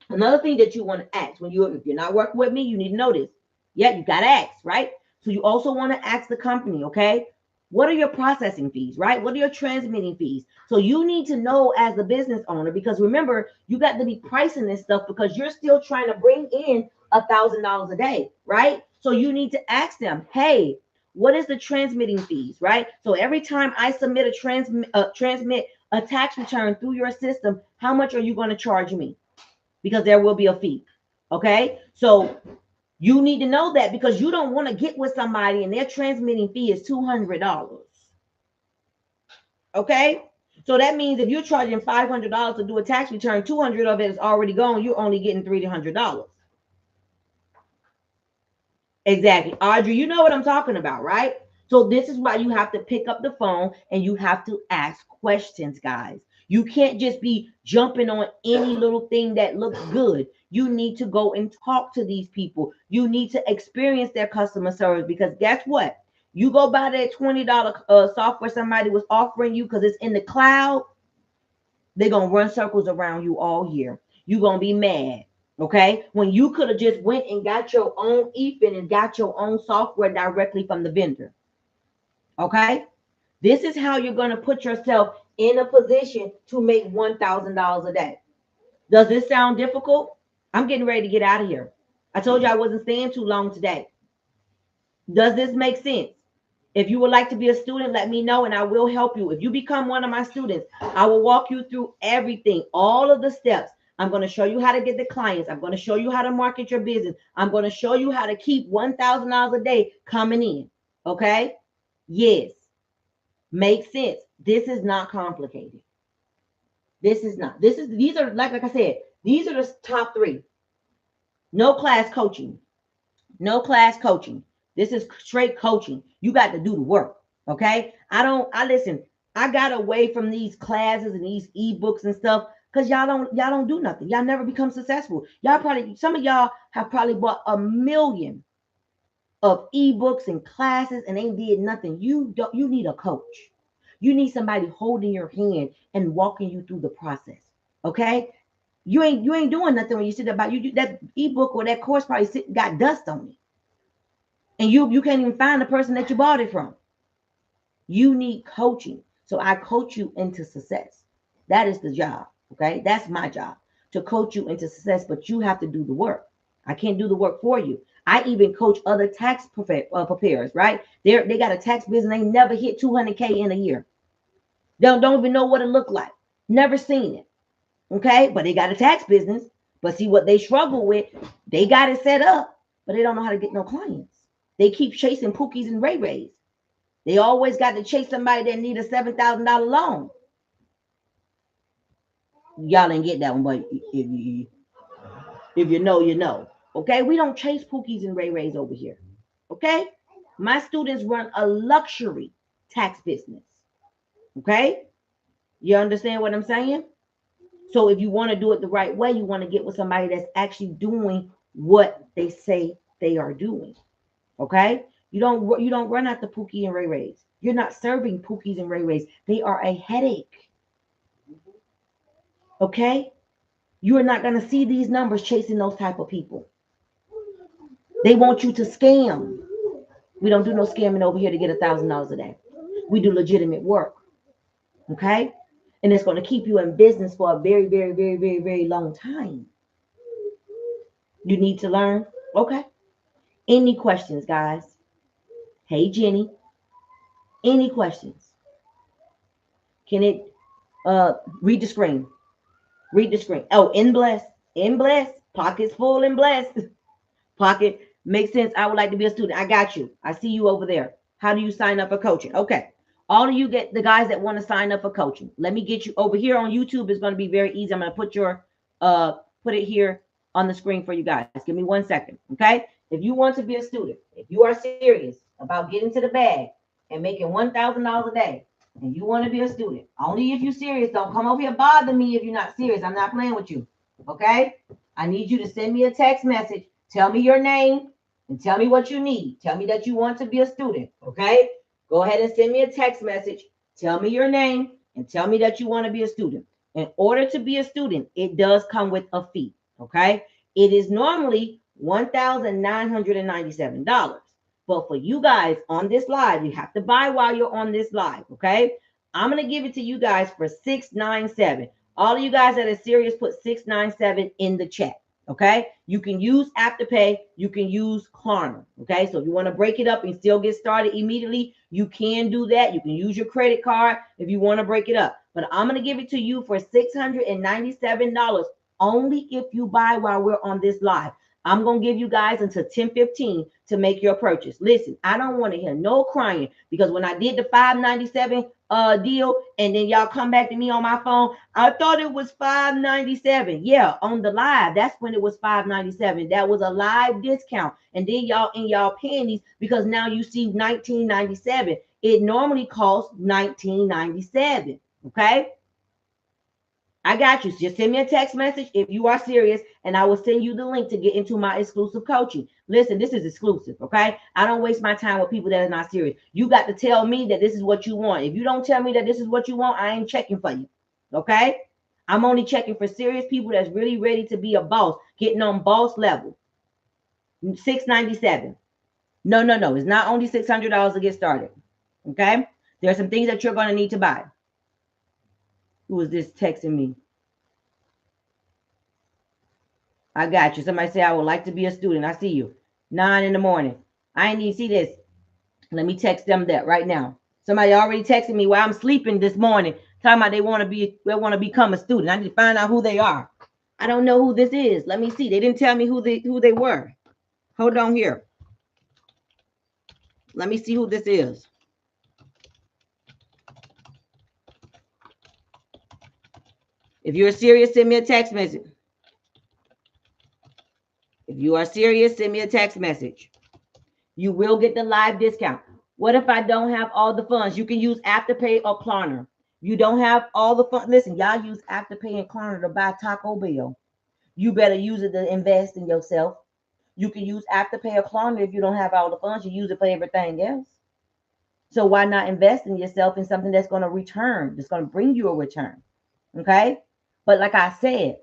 another thing that you want to ask if you're not working with me, you need to know this. Yeah, you got to ask, right? So you also want to ask the company, okay, what are your processing fees, right? What are your transmitting fees? So you need to know as a business owner, because remember, you got to be pricing this stuff because you're still trying to bring in $1,000 a day, right? So you need to ask them, hey, what is the transmitting fees, right? So every time I submit transmit a tax return through your system, how much are you going to charge me? Because there will be a fee. Okay. So you need to know that, because you don't want to get with somebody and their transmitting fee is $200. Okay. So that means if you're charging $500 to do a tax return, 200 of it is already gone. You're only getting $300. Exactly. Audrey, you know what I'm talking about, right? So this is why you have to pick up the phone and you have to ask questions, guys. You can't just be jumping on any little thing that looks good. You need to go and talk to these people. You need to experience their customer service, because guess what? You go buy that $20 software somebody was offering you because it's in the cloud, they're going to run circles around you all year. You're going to be mad. Okay, when you could have just went and got your own EFIN and got your own software directly from the vendor. Okay, this is how you're going to put yourself in a position to make $1,000 a day. Does this sound difficult? I'm getting ready to get out of here. I told you I wasn't staying too long today. Does this make sense? If you would like to be a student, let me know and I will help you. If you become one of my students, I will walk you through everything, all of the steps. I'm going to show you how to get the clients. I'm going to show you how to market your business. I'm going to show you how to keep $1,000 a day coming in. Okay? Yes. Makes sense. This is not complicated. This is not. These are, like I said, these are the top three. No class coaching. No class coaching. This is straight coaching. You got to do the work. Okay. I listen, I got away from these classes and these ebooks and stuff because y'all don't do nothing. Y'all never become successful. Some of y'all have probably bought 1,000,000 of ebooks and classes and ain't did nothing. You need a coach. You need somebody holding your hand and walking you through the process. Okay. You ain't doing nothing when you sit about you do that ebook or that course probably got dust on it. And you can't even find the person that you bought it from. You need coaching. So I coach you into success. That is the job. Okay. That's my job, to coach you into success, but you have to do the work. I can't do the work for you. I even coach other tax preparers, right? They got a tax business. They never hit 200K in a year. They don't even know what it looked like. Never seen it. Okay. But they got a tax business. But see what they struggle with, they got it set up, but they don't know how to get no clients. They keep chasing Pookies and Ray Rays. They always got to chase somebody that need a $7,000 loan. Y'all didn't get that one, but if you know, you know. Okay, we don't chase Pookies and Ray Rays over here. Okay, my students run a luxury tax business. Okay, you understand what I'm saying? So if you want to do it the right way, you want to get with somebody that's actually doing what they say they are doing. Okay, you don't run out the Pookie and Ray Rays. You're not serving Pookies and Ray Rays. They are a headache. Okay, you are not going to see these numbers chasing those type of people. They want you to scam. We don't do no scamming over here to get $1,000 a day. We do legitimate work. Okay, and it's going to keep you in business for a very, very, very, very, very long time. You need to learn. Okay. Any questions, guys? Hey, Jenny. Any questions? Can it read the screen? Read the screen. Oh, in blessed. In blessed. Pockets full and blessed. Pocket makes sense. I would like to be a student. I got you. I see you over there. How do you sign up for coaching? Okay. All of you get the guys that want to sign up for coaching. Let me get you over here on YouTube. It's going to be very easy. I'm going to put it here on the screen for you guys. Give me 1 second. Okay. If you want to be a student, if you are serious about getting to the bag and making $1,000 a day, and you want to be a student, only if you're serious, don't come over here bother me if you're not serious. I'm not playing with you. Okay. I need you to send me a text message. Tell me your name and tell me what you need. Tell me that you want to be a student. Okay. Go ahead and send me a text message. Tell me your name and tell me that you want to be a student. In order to be a student, it does come with a fee. Okay. It is normally $1,997. But for you guys on this live, you have to buy while you're on this live. Okay. I'm going to give it to you guys for $697. All of you guys that are serious, put $697 in the chat. Okay, you can use Afterpay, you can use Klarna. Okay, so if you want to break it up and still get started immediately, you can do that. You can use your credit card if you want to break it up. But I'm going to give it to you for $697 only if you buy while we're on this live. I'm going to give you guys until 10:15 to make your purchase. Listen, I don't want to hear no crying, because when I did the $597 deal and then y'all come back to me on my phone, I thought it was $597. Yeah, on the live, that's when it was $597. That was a live discount. And then y'all in y'all panties, because now you see $19.97. It normally costs $19.97. Okay. I got you. Just send me a text message if you are serious, and I will send you the link to get into my exclusive coaching. Listen, this is exclusive, okay? I don't waste my time with people that are not serious. You got to tell me that this is what you want. If you don't tell me that this is what you want, I ain't checking for you, okay? I'm only checking for serious people that's really ready to be a boss, getting on boss level. $697. No. It's not only $600 to get started, okay? There are some things that you're going to need to buy. Who is this texting me? I got you. Somebody say, I would like to be a student. I see you. 9 in the morning. I ain't even see this. Let me text them that right now. Somebody already texted me while I'm sleeping this morning, talking about they want to become a student. I need to find out who they are. I don't know who this is. Let me see. They didn't tell me who they were. Hold on here. Let me see who this is. If you're serious, send me a text message. If you are serious, send me a text message. You will get the live discount. What if I don't have all the funds? You can use Afterpay or Klarna. You don't have all the funds. Listen, y'all use Afterpay and Klarna to buy Taco Bell. You better use it to invest in yourself. You can use Afterpay or Klarna if you don't have all the funds. You use it for everything else. So why not invest in yourself in something that's going to return, that's going to bring you a return? Okay? But like I said,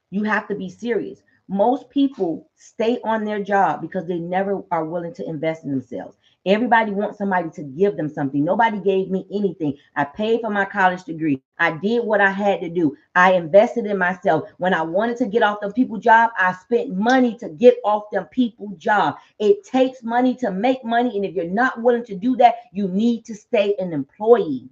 you have to be serious. Most people stay on their job because they never are willing to invest in themselves. Everybody wants somebody to give them something. Nobody gave me anything. I paid for my college degree. I did what I had to do. I invested in myself. When I wanted to get off them people job, I spent money to get off them people job. It takes money to make money. And if you're not willing to do that, you need to stay an employee.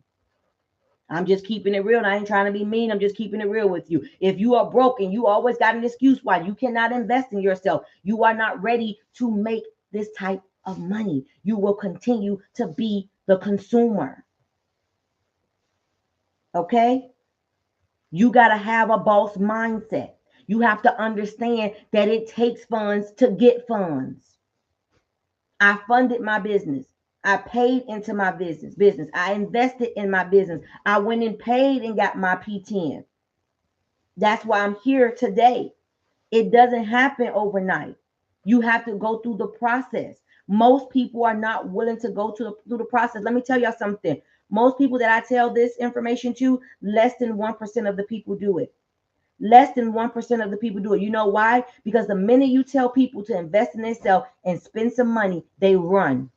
I'm just keeping it real. And I ain't trying to be mean. I'm just keeping it real with you. If you are broken, you always got an excuse why you cannot invest in yourself. You are not ready to make this type of money. You will continue to be the consumer. Okay? You got to have a boss mindset. You have to understand that it takes funds to get funds. I funded my business. I paid into my business. I invested in my business. I went and paid and got my P10. That's why I'm here today. It doesn't happen overnight. You have to go through the process. Most people are not willing to go through the process. Let me tell y'all something. Most people that I tell this information to, less than 1% of the people do it. Less than 1% of the people do it. You know why? Because the minute you tell people to invest in themselves and spend some money, they run.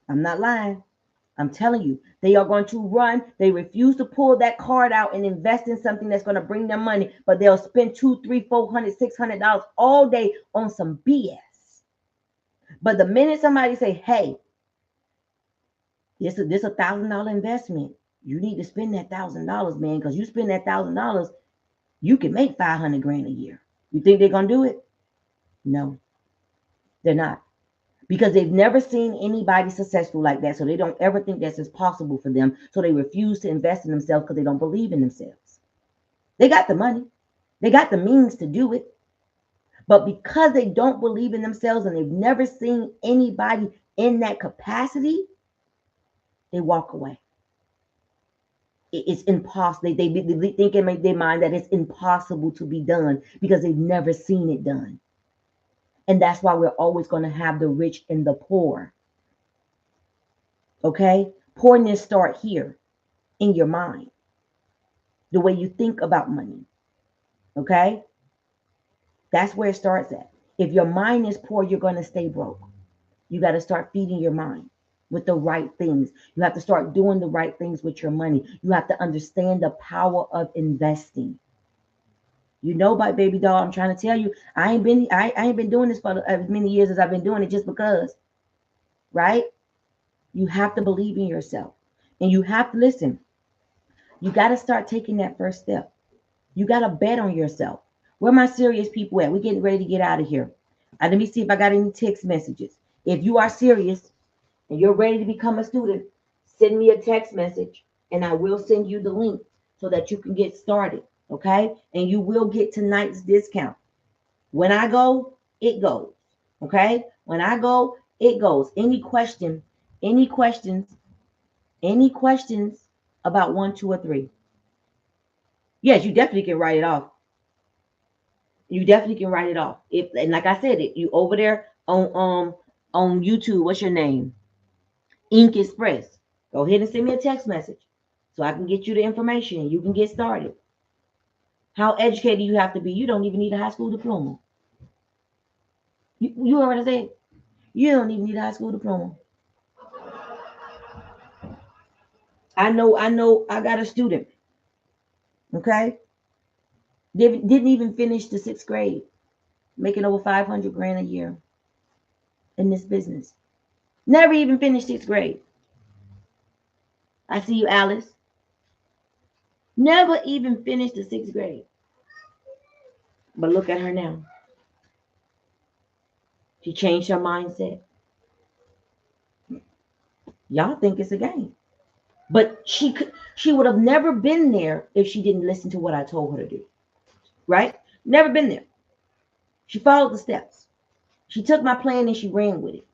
I'm not lying. I'm telling you, they are going to run. They refuse to pull that card out and invest in something that's going to bring them money, but they'll spend $200, $300, $400, $600 all day on some BS. But the minute somebody say, "Hey, this is $1,000 investment. You need to spend that $1,000, man, because you spend that $1,000, you can make 500 grand a year." You think they're gonna do it? No, they're not. Because they've never seen anybody successful like that. So they don't ever think this is possible for them. So they refuse to invest in themselves because they don't believe in themselves. They got the money. They got the means to do it. But because they don't believe in themselves and they've never seen anybody in that capacity, they walk away. It's impossible. They think in their mind that it's impossible to be done because they've never seen it done. And that's why we're always going to have the rich and the poor. Okay? Poorness start here in your mind. The way you think about money. Okay? That's where it starts at. If your mind is poor, you're going to stay broke. You got to start feeding your mind with the right things. You have to start doing the right things with your money. You have to understand the power of investing. You know, by baby doll, I'm trying to tell you, I ain't been doing this for as many years as I've been doing it just because. Right? You have to believe in yourself. And you have to listen. You got to start taking that first step. You got to bet on yourself. Where my serious people at? We're getting ready to get out of here. Let me see if I got any text messages. If you are serious and you're ready to become a student, send me a text message and I will send you the link so that you can get started. Okay? And you will get tonight's discount. When I go, it goes. Okay? When I go, it goes. Any questions about 1, 2, or 3? Yes, you definitely can write it off. You definitely can write it off. And like I said, you over there on YouTube, what's your name? Ink Express. Go ahead and send me a text message so I can get you the information and you can get started. How educated you have to be? You don't even need a high school diploma. You heard what I said? You don't even need a high school diploma. I know I got a student. Okay? Didn't even finish the 6th grade, making over 500 grand a year in this business. Never even finished 6th grade. I see you, Alice. Never even finished the 6th grade. But look at her now. She changed her mindset. Y'all think it's a game. But she would have never been there if she didn't listen to what I told her to do. Right? Never been there. She followed the steps. She took my plan and she ran with it.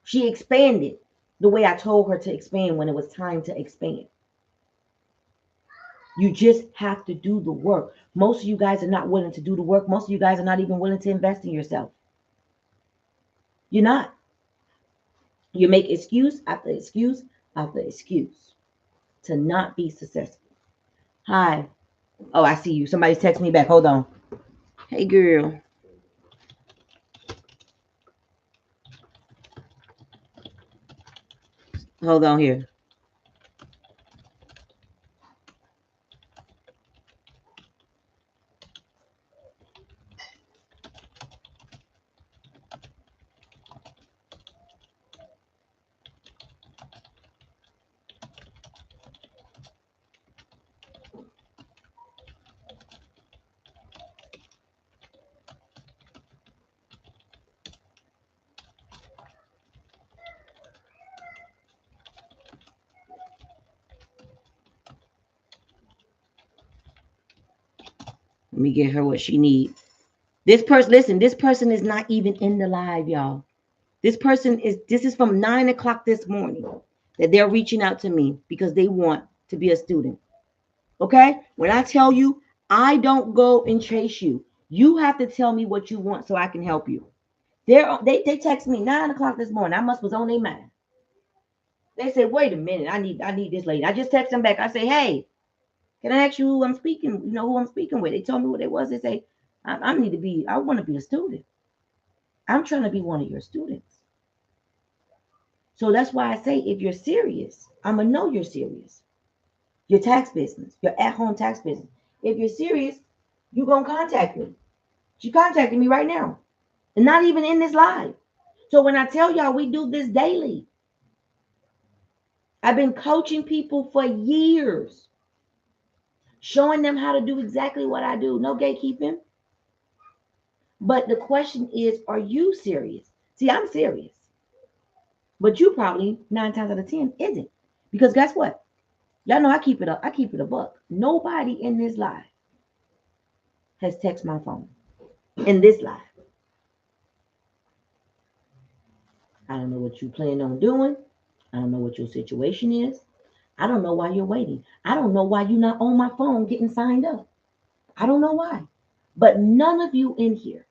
She expanded the way I told her to expand when it was time to expand. You just have to do the work. Most of you guys are not willing to do the work. Most of you guys are not even willing to invest in yourself. You're not. You make excuse after excuse after excuse to not be successful. Hi. Oh, I see you. Somebody's texting me back. Hold on. Hey, girl. Hold on here. Let me get her what she needs. This person, listen, this person is not even in the live, y'all. This is from 9 o'clock this morning that they're reaching out to me because they want to be a student. Okay? When I tell you, I don't go and chase you. You have to tell me what you want so I can help you. They text me 9 o'clock this morning. I must was on their mind. They say, wait a minute, I need this lady. I just text them back. I say, hey, can I ask you who I'm speaking? You know who I'm speaking with? They told me what it was. They say, I want to be a student. I'm trying to be one of your students. So that's why I say, if you're serious, I'm gonna know you're serious. Your tax business, your at-home tax business. If you're serious, you're gonna contact me. She contacted me right now, and not even in this live. So when I tell y'all we do this daily, I've been coaching people for years, showing them how to do exactly what I do. No gatekeeping. But the question is, are you serious? See, I'm serious. But you probably 9 times out of 10 isn't. Because guess what? Y'all know I keep it up. I keep it a buck. Nobody in this live has texted my phone. In this live. I don't know what you plan on doing. I don't know what your situation is. I don't know why you're waiting. I don't know why you're not on my phone getting signed up. I don't know why. But none of you in here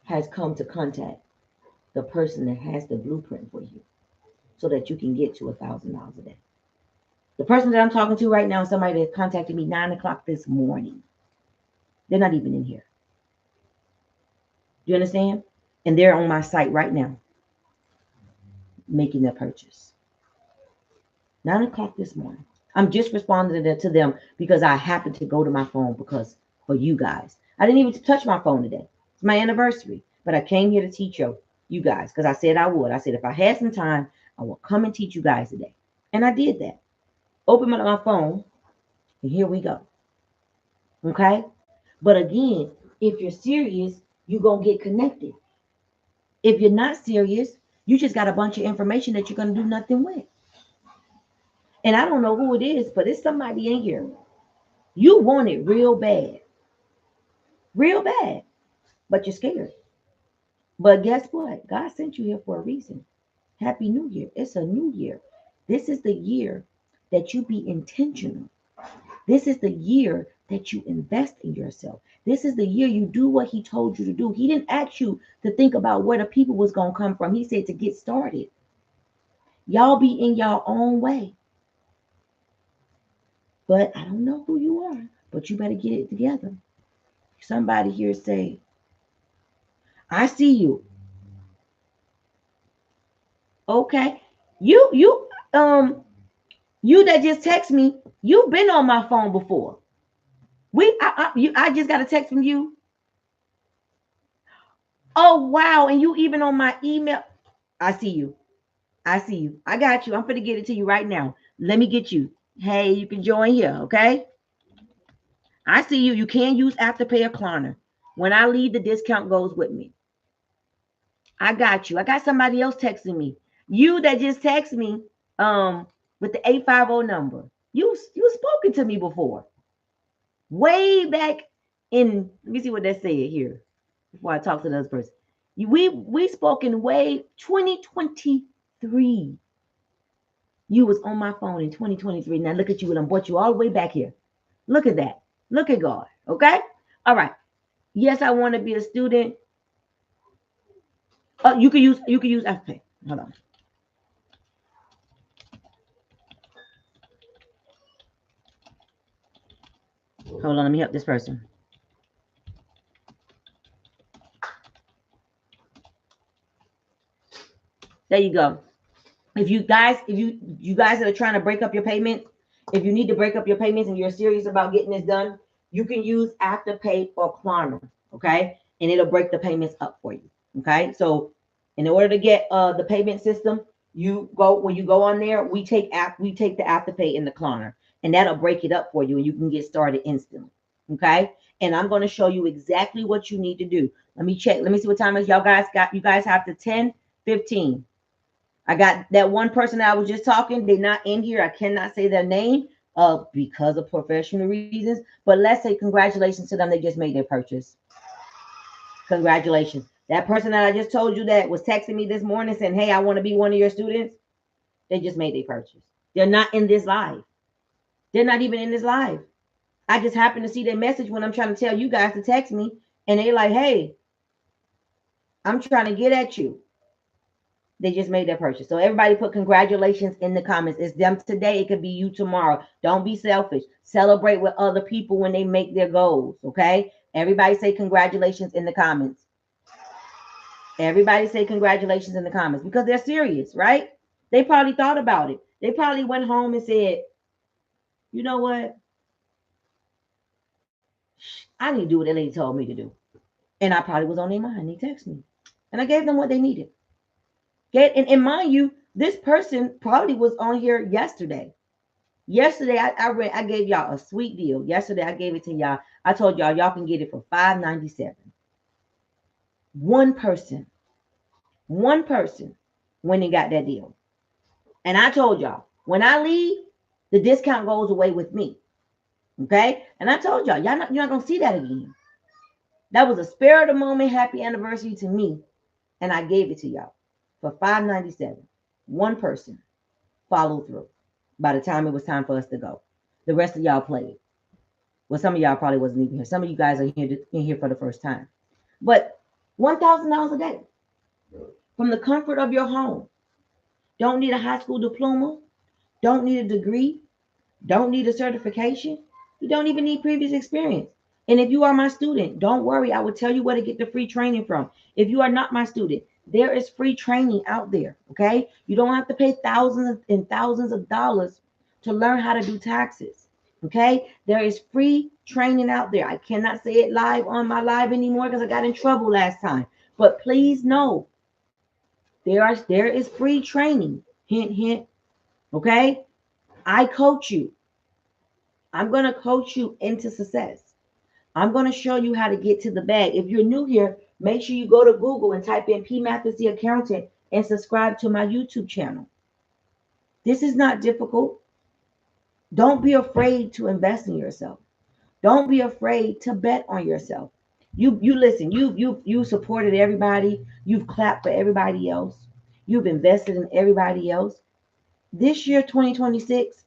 has come to contact the person that has the blueprint for you so that you can get to $1,000 a day. The person that I'm talking to right now is somebody that contacted me 9 o'clock this morning. They're not even in here. Do you understand? And they're on my site right now making their purchase. 9 o'clock this morning. I'm just responding to them because I happened to go to my phone because for you guys. I didn't even touch my phone today. It's my anniversary. But I came here to teach you guys because I said I would. I said if I had some time, I will come and teach you guys today. And I did that. Opened my phone, and here we go. Okay? But again, if you're serious, you're going to get connected. If you're not serious, you just got a bunch of information that you're going to do nothing with. And I don't know who it is, but it's somebody in here. You want it real bad. Real bad. But you're scared. But guess what? God sent you here for a reason. Happy New Year. It's a new year. This is the year that you be intentional. This is the year that you invest in yourself. This is the year you do what he told you to do. He didn't ask you to think about where the people was going to come from. He said to get started. Y'all be in y'all own way. But I don't know who you are, but you better get it together. Somebody here say, I see you. Okay. You You that just text me, you've been on my phone before. I just got a text from you. Oh wow, and you even on my email. I see you. I see you. I got you. I'm gonna get it to you right now. Let me get you. Hey, you can join here, okay? I see you. You can use Afterpay or Klarna. When I leave, the discount goes with me. I got you. I got somebody else texting me. You that just text me with the 850 number. You spoken to me before. Way back in, let me see what that said here before I talk to the other person. We spoken way 2023. You was on my phone in 2023. Now look at you, and I brought you all the way back here. Look at that. Look at God. Okay. All right. Yes, I want to be a student. You can use Afterpay. Hold on. Hold on. Let me help this person. There you go. If you guys that are trying to break up your payments, if you need to break up your payments and you're serious about getting this done, you can use Afterpay or Klarna, okay? And it'll break the payments up for you, okay? So in order to get the payment system, when you go on there, we take the Afterpay and the Klarna, and that'll break it up for you, and you can get started instantly, okay? And I'm going to show you exactly what you need to do. Let me check. Let me see what time is y'all guys got. You guys have to 10:15. I got that one person that I was just talking. They're not in here. I cannot say their name because of professional reasons. But let's say congratulations to them. They just made their purchase. Congratulations. That person that I just told you that was texting me this morning saying, hey, I want to be one of your students. They just made their purchase. They're not in this live. They're not even in this live. I just happen to see their message when I'm trying to tell you guys to text me. And they're like, hey, I'm trying to get at you. They just made their purchase. So everybody put congratulations in the comments. It's them today. It could be you tomorrow. Don't be selfish. Celebrate with other people when they make their goals. Okay. Everybody say congratulations in the comments. Everybody say congratulations in the comments because they're serious, right? They probably thought about it. They probably went home and said, you know what? I need to do what the lady told me to do. And I probably was on their mind. They texted me. And I gave them what they needed. And mind you, this person probably was on here yesterday. Yesterday, I gave y'all a sweet deal. Yesterday, I gave it to y'all. I told y'all can get it for $5.97. One person went and got that deal. And I told y'all, when I leave, the discount goes away with me. Okay? And I told y'all, you're not going to see that again. That was a spare of the moment happy anniversary to me. And I gave it to y'all for $5.97. One person followed through by the time it was time for us to go. The rest of y'all played. Well, some of y'all probably wasn't even here. Some of you guys are here for the first time. But $1,000 a day from the comfort of your home. Don't need a high school diploma. Don't need a degree. Don't need a certification. You don't even need previous experience. And if you are my student, don't worry. I will tell you where to get the free training from. If you are not my student, there is free training out there. Okay. You don't have to pay thousands and thousands of dollars to learn how to do taxes. Okay. There is free training out there. I cannot say it live on my live anymore because I got in trouble last time. But please know there is free training. Hint, hint. Okay. I coach you. I'm going to coach you into success. I'm going to show you how to get to the bag. If you're new here, make sure you go to Google and type in PMATHISTHEACCOUNTANT and subscribe to my YouTube channel. This is not difficult. Don't be afraid to invest in yourself. Don't be afraid to bet on yourself. You listen, you supported everybody. You've clapped for everybody else. You've invested in everybody else. This year, 2026,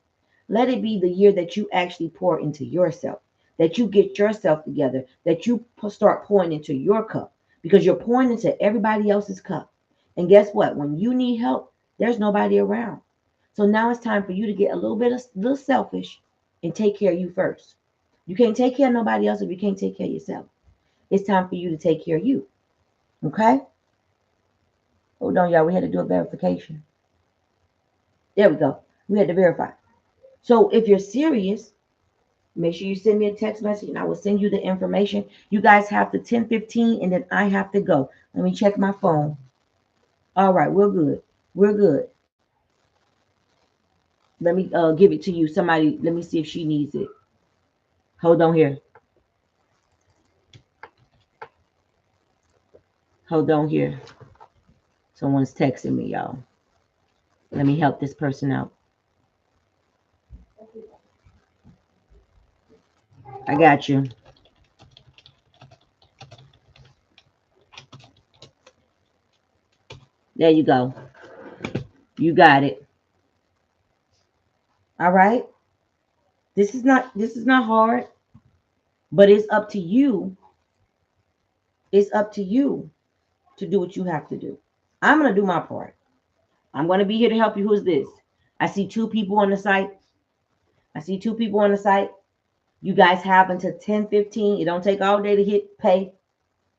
let it be the year that you actually pour into yourself, that you get yourself together, that you start pouring into your cup because you're pouring into everybody else's cup. And guess what? When you need help, there's nobody around. So now it's time for you to get a little selfish and take care of you first. You can't take care of nobody else if you can't take care of yourself. It's time for you to take care of you. Okay? Hold on, y'all. We had to do a verification. There we go. We had to verify. So if you're serious, make sure you send me a text message and I will send you the information. You guys have the 10:15 and then I have to go. Let me check my phone. All right, we're good. We're good. Let me give it to you. Somebody, let me see if she needs it. Hold on here. Hold on here. Someone's texting me, y'all. Let me help this person out. I got you. There you go. You got it. All right. This is not hard, but it's up to you. It's up to you to do what you have to do. I'm gonna do my part. I'm gonna be here to help you. Who's this? I see two people on the site. I see two people on the site. You guys have until 10:15. It don't take all day to hit pay.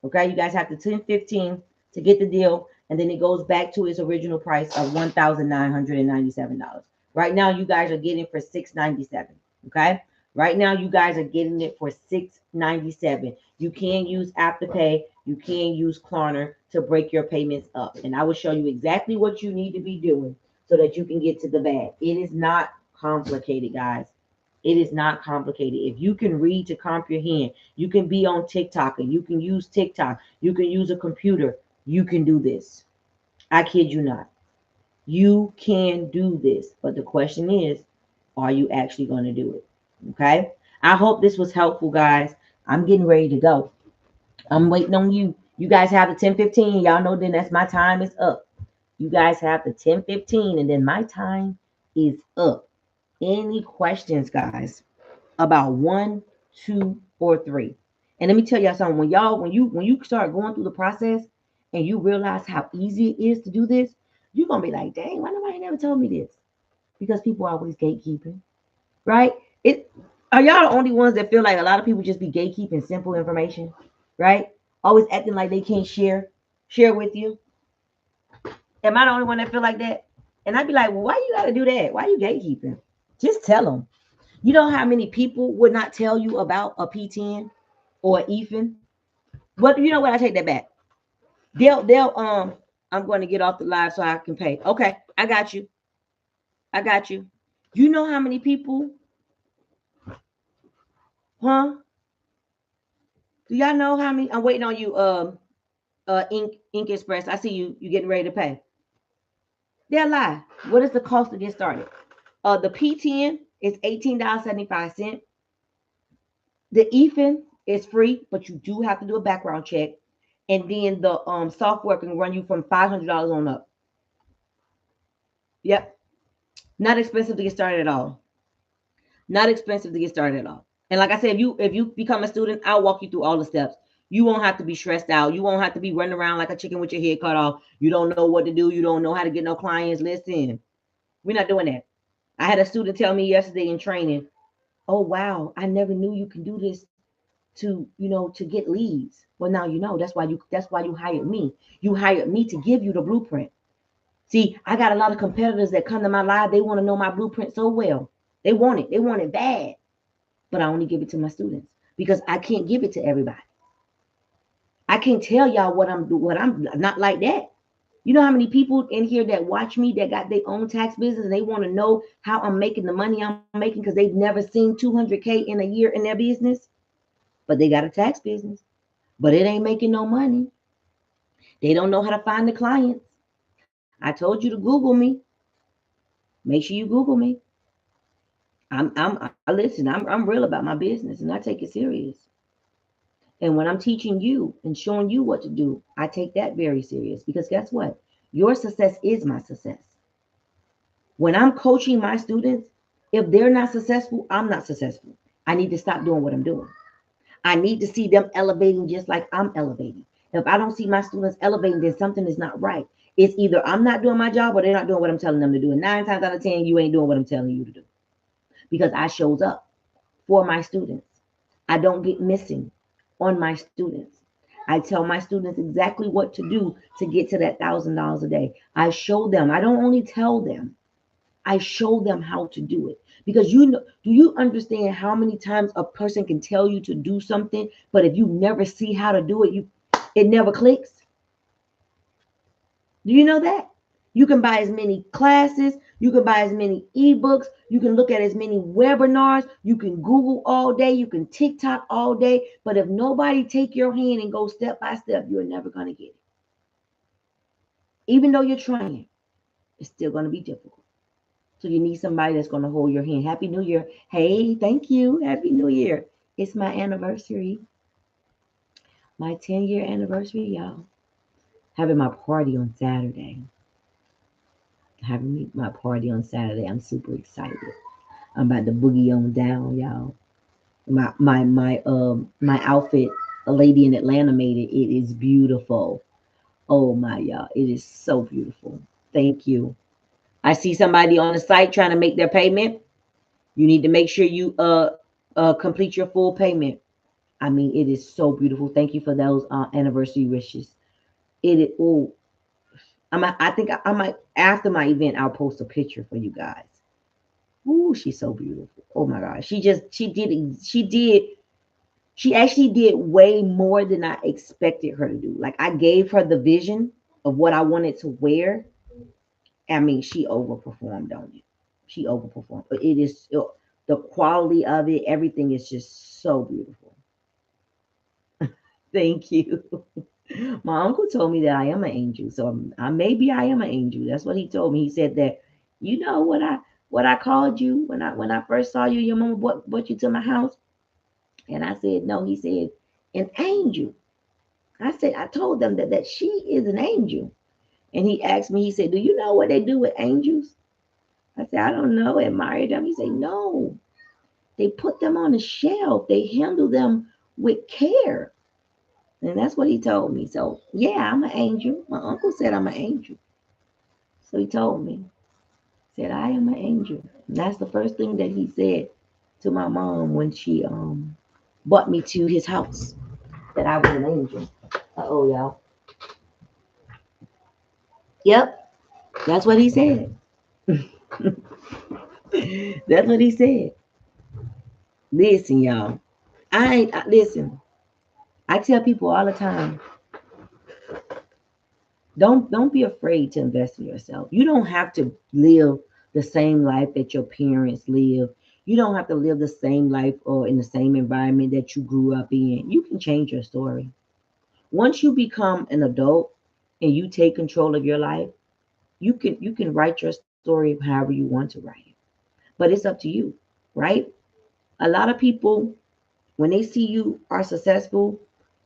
Okay, you guys have to 10:15 to get the deal, and then it goes back to its original price of $1,997. Right now, you guys are getting for $697. Okay, right now you guys are getting it for $697. You can use Afterpay, you can use Klarna to break your payments up, and I will show you exactly what you need to be doing so that you can get to the bag. It is not complicated, guys. It is not complicated. If you can read to comprehend, you can be on TikTok and you can use TikTok. You can use a computer. You can do this. I kid you not. You can do this. But the question is, are you actually going to do it? Okay. I hope this was helpful, guys. I'm getting ready to go. I'm waiting on you. You guys have the 10:15. Y'all know then that's my time is up. You guys have the 10:15 and then my time is up. Any questions, guys, about 1, 2, or 3? And let me tell y'all something. When you start going through the process and you realize how easy it is to do this, you're gonna be like, dang, why nobody never told me this? Because people are always gatekeeping, right? It are y'all the only ones that feel like a lot of people just be gatekeeping simple information, right? Always acting like they can't share with you. Am I the only one that feel like that? And I'd be like, well, why you gotta do that? Why you gatekeeping? Just tell them. You know how many people would not tell you about a P10 or Ethan? But you know what? I take that back. They'll I'm going to get off the live so I can pay. Okay, I got you. I got you. You know how many people, huh? Do y'all know how many? I'm waiting on you, Ink Express. I see you getting ready to pay. They'll lie. What is the cost to get started? The P10 is $18.75. The Ethan is free, but you do have to do a background check. And then the software can run you from $500 on up. Yep. Not expensive to get started at all. Not expensive to get started at all. And like I said, if you become a student, I'll walk you through all the steps. You won't have to be stressed out. You won't have to be running around like a chicken with your head cut off. You don't know what to do. You don't know how to get no clients. Listen, we're not doing that. I had a student tell me yesterday in training, oh wow, I never knew you can do this to get leads. Well, now you know. That's why you hired me. You hired me to give you the blueprint. See, I got a lot of competitors that come to my live. They want to know my blueprint so well. They want it. They want it bad. But I only give it to my students because I can't give it to everybody. I can't tell y'all what I'm doing. What I'm not like that. You know how many people in here that watch me that got their own tax business and they want to know how I'm making the money I'm making because they've never seen 200K in a year in their business, but they got a tax business, but it ain't making no money. They don't know how to find the clients. I told you to Google me. Make sure you Google me. I listen. I'm real about my business and I take it serious. And when I'm teaching you and showing you what to do, I take that very serious because guess what? Your success is my success. When I'm coaching my students, if they're not successful, I'm not successful. I need to stop doing what I'm doing. I need to see them elevating just like I'm elevating. If I don't see my students elevating, then something is not right. It's either I'm not doing my job or they're not doing what I'm telling them to do. And 9 times out of 10, you ain't doing what I'm telling you to do because I shows up for my students. I don't get missing on my students. I tell my students exactly what to do to get to that $1,000 a day. I show them. I don't only tell them. I show them how to do it. Because you know, do you understand how many times a person can tell you to do something, but if you never see how to do it, it never clicks? Do you know that? You can buy as many classes, you can buy as many ebooks, you can look at as many webinars, you can Google all day, you can TikTok all day, but if nobody take your hand and go step by step, you're never going to get it. Even though you're trying, it's still going to be difficult. So you need somebody that's going to hold your hand. Happy New Year. Hey, thank you. Happy New Year. It's my anniversary. My 10-year anniversary, y'all. Having my party on Saturday. Having my party on Saturday. I'm super excited. I'm about to boogie on down, y'all. My outfit, a lady in Atlanta made it. It is beautiful. Oh my, y'all. It is so beautiful. Thank you. I see somebody on the site trying to make their payment. You need to make sure you complete your full payment. I mean, it is so beautiful. Thank you for those anniversary wishes. It is. Oh, I think I might, after my event, I'll post a picture for you guys. Ooh, she's so beautiful. Oh my gosh, she actually did way more than I expected her to do. Like, I gave her the vision of what I wanted to wear. I mean, she overperformed on it. She overperformed. But the quality of it, everything is just so beautiful. Thank you. My uncle told me that I am an angel, so maybe I am an angel. That's what he told me. He said that, you know what I called you when I first saw you. Your mama brought you to my house, and I said no. He said an angel. I told them that she is an angel, and he asked me. He said, "Do you know what they do with angels?" I said, "I don't know." Admire them. He said, "No, they put them on a shelf. They handle them with care." And that's what he told me. So, yeah, I'm an angel. My uncle said I'm an angel. So he told me, said, I am an angel. And that's the first thing that he said to my mom when she brought me to his house, that I was an angel. Uh-oh, y'all. Yep, that's what he said. That's what he said. Listen, y'all. Listen. I tell people all the time, don't be afraid to invest in yourself. You don't have to live the same life that your parents live. You don't have to live the same life or in the same environment that you grew up in. You can change your story. Once you become an adult and you take control of your life, you can write your story however you want to write it. But it's up to you, right? A lot of people, when they see you are successful,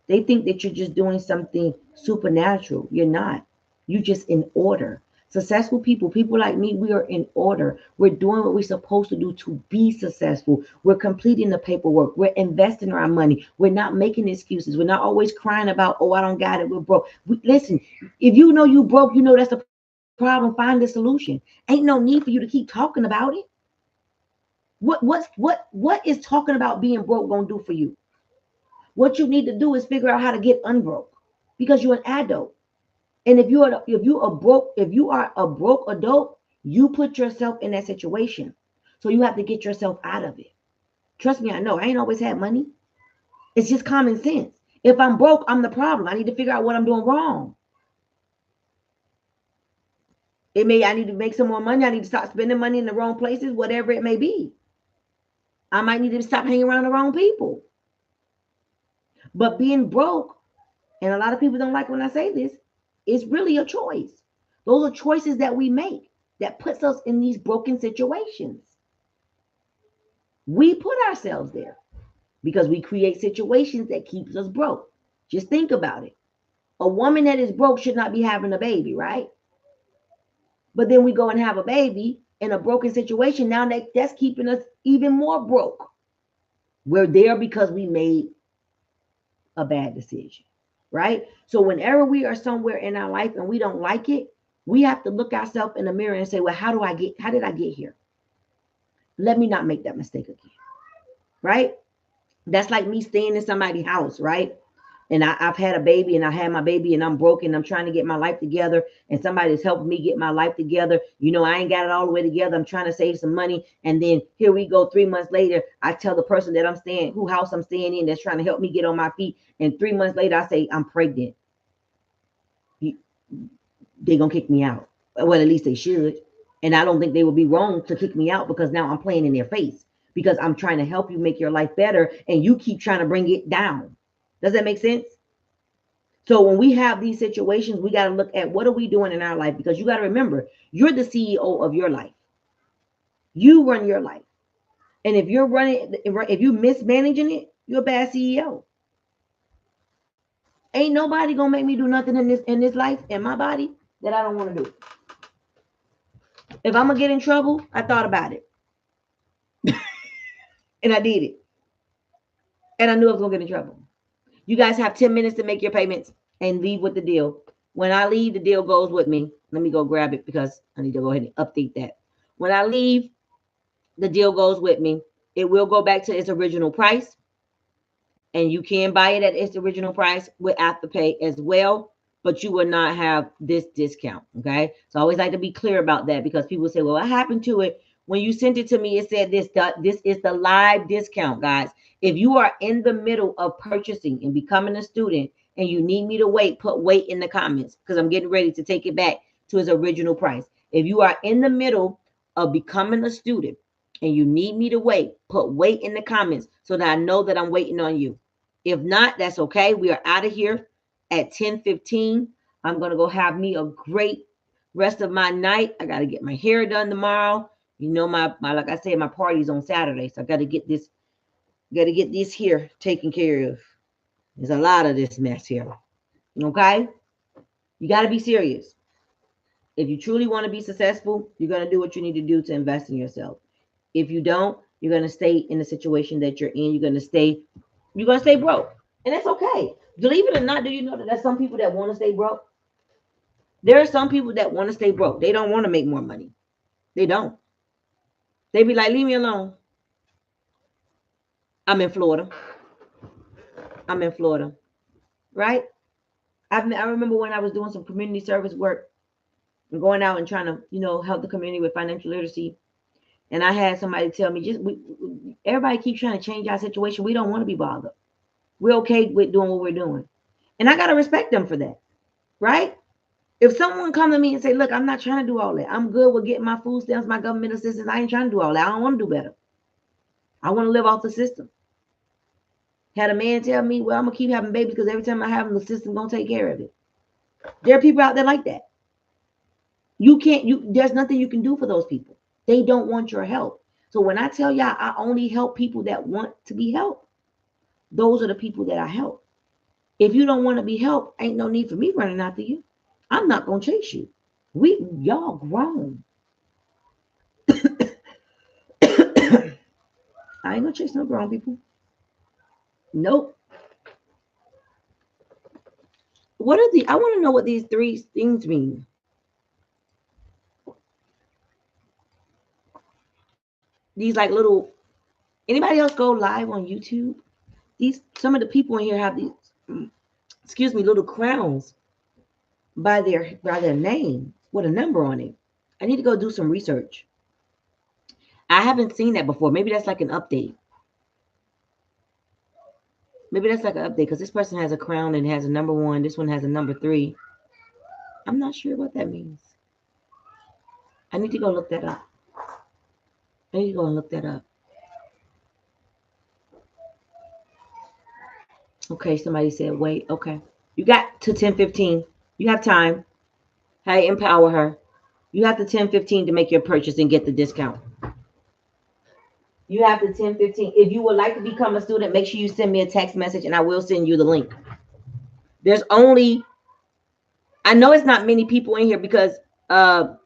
they think that you're just doing something supernatural. You're not. You're just in order. Successful people like me, we are in order. We're doing what we're supposed to do to be successful. We're completing the paperwork. We're investing our money. We're not making excuses. We're not always crying about, oh, I don't got it. We're broke. Listen, if you know you broke, you know that's the problem. Find the solution. Ain't no need for you to keep talking about it. What is talking about being broke gonna do for you? What you need to do is figure out how to get unbroke, because you're an adult. And if you are a broke adult, you put yourself in that situation. So you have to get yourself out of it. Trust me, I know. I ain't always had money. It's just common sense. If I'm broke, I'm the problem. I need to figure out what I'm doing wrong. I need to make some more money. I need to stop spending money in the wrong places, whatever it may be. I might need to stop hanging around the wrong people. But being broke, and a lot of people don't like when I say this, it's really a choice. Those are choices that we make that puts us in these broken situations. We put ourselves there because we create situations that keeps us broke. Just think about it. A woman that is broke should not be having a baby, right? But then we go and have a baby in a broken situation. Now that's keeping us even more broke. We're there because we made a bad decision, right? So whenever we are somewhere in our life and we don't like it, we have to look ourselves in the mirror and say, well, how did I get here? Let me not make that mistake again, right? That's like me staying in somebody's house, right? and I've had a baby and I had my baby and I'm broken. I'm trying to get my life together and somebody's helping me get my life together. I ain't got it all the way together. I'm trying to save some money. And then here we go 3 months later. I tell the person that I'm staying, who house I'm staying in, that's trying to help me get on my feet. And 3 months later, I say, I'm pregnant. They're going to kick me out. Well, at least they should. And I don't think they would be wrong to kick me out because now I'm playing in their face because I'm trying to help you make your life better and you keep trying to bring it down. Does that make sense? So when we have these situations, we got to look at what are we doing in our life, because you got to remember, you're the CEO of your life. You run your life. And if you mismanaging it, you're a bad CEO. Ain't nobody gonna make me do nothing in this life, in my body, that I don't want to do. If I'm gonna get in trouble, I thought about it. And I did it. And I knew I was gonna get in trouble. You guys have 10 minutes to make your payments and leave with the deal. When I leave, the deal goes with me. Let me go grab it because I need to go ahead and update that. When I leave, the deal goes with me. It will go back to its original price. And you can buy it at its original price with Afterpay as well, but you will not have this discount. Okay. So I always like to be clear about that, because people say, well, what happened to it? When you sent it to me, it said this is the live discount, guys. If you are in the middle of purchasing and becoming a student and you need me to wait, put wait in the comments, because I'm getting ready to take it back to its original price. If you are in the middle of becoming a student and you need me to wait, put wait in the comments so that I know that I'm waiting on you. If not, that's okay. We are out of here at 10:15. I'm going to go have me a great rest of my night. I got to get my hair done tomorrow. My like I said, my party's on Saturday, so I got to get this here taken care of. There's a lot of this mess here. Okay? You got to be serious. If you truly want to be successful, you're going to do what you need to do to invest in yourself. If you don't, you're going to stay in the situation that you're in. You're going to stay broke. And that's okay. Believe it or not, do you know that there's some people that want to stay broke? There are some people that want to stay broke. They don't want to make more money. They don't. They be like, leave me alone. I'm in Florida. Right? I remember when I was doing some community service work and going out and trying to, help the community with financial literacy. And I had somebody tell me, everybody keeps trying to change our situation. We don't want to be bothered. We're okay with doing what we're doing. And I got to respect them for that. Right? If someone come to me and say, look, I'm not trying to do all that. I'm good with getting my food stamps, my government assistance. I ain't trying to do all that. I don't want to do better. I want to live off the system. Had a man tell me, well, I'm going to keep having babies because every time I have them, the system going to take care of it. There are people out there like that. There's nothing you can do for those people. They don't want your help. So when I tell y'all, I only help people that want to be helped. Those are the people that I help. If you don't want to be helped, ain't no need for me running after you. I'm not going to chase you. Y'all grown. I ain't gonna chase no grown people. Nope. I want to know what these three things mean. These like little, anybody else go live on YouTube? Some of the people in here have these, little crowns by their name with a number on it. I need to go do some research. I haven't seen that before. Maybe that's like an update. Because this person has a crown and has a number 1. This one has a number 3. I'm not sure what that means. I need to go look that up. Okay, somebody said wait. Okay. You got to 10:15. You have time. Hey, empower her. You have to 10:15 to make your purchase and get the discount. You have to 10:15. If you would like to become a student, make sure you send me a text message and I will send you the link. I know it's not many people in here because I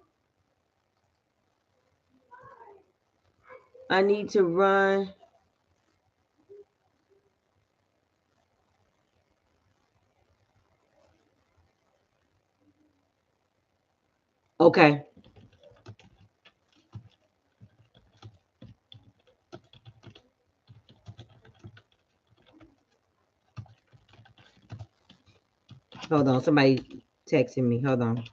need to run. Okay. Hold on. Somebody texting me. Hold on.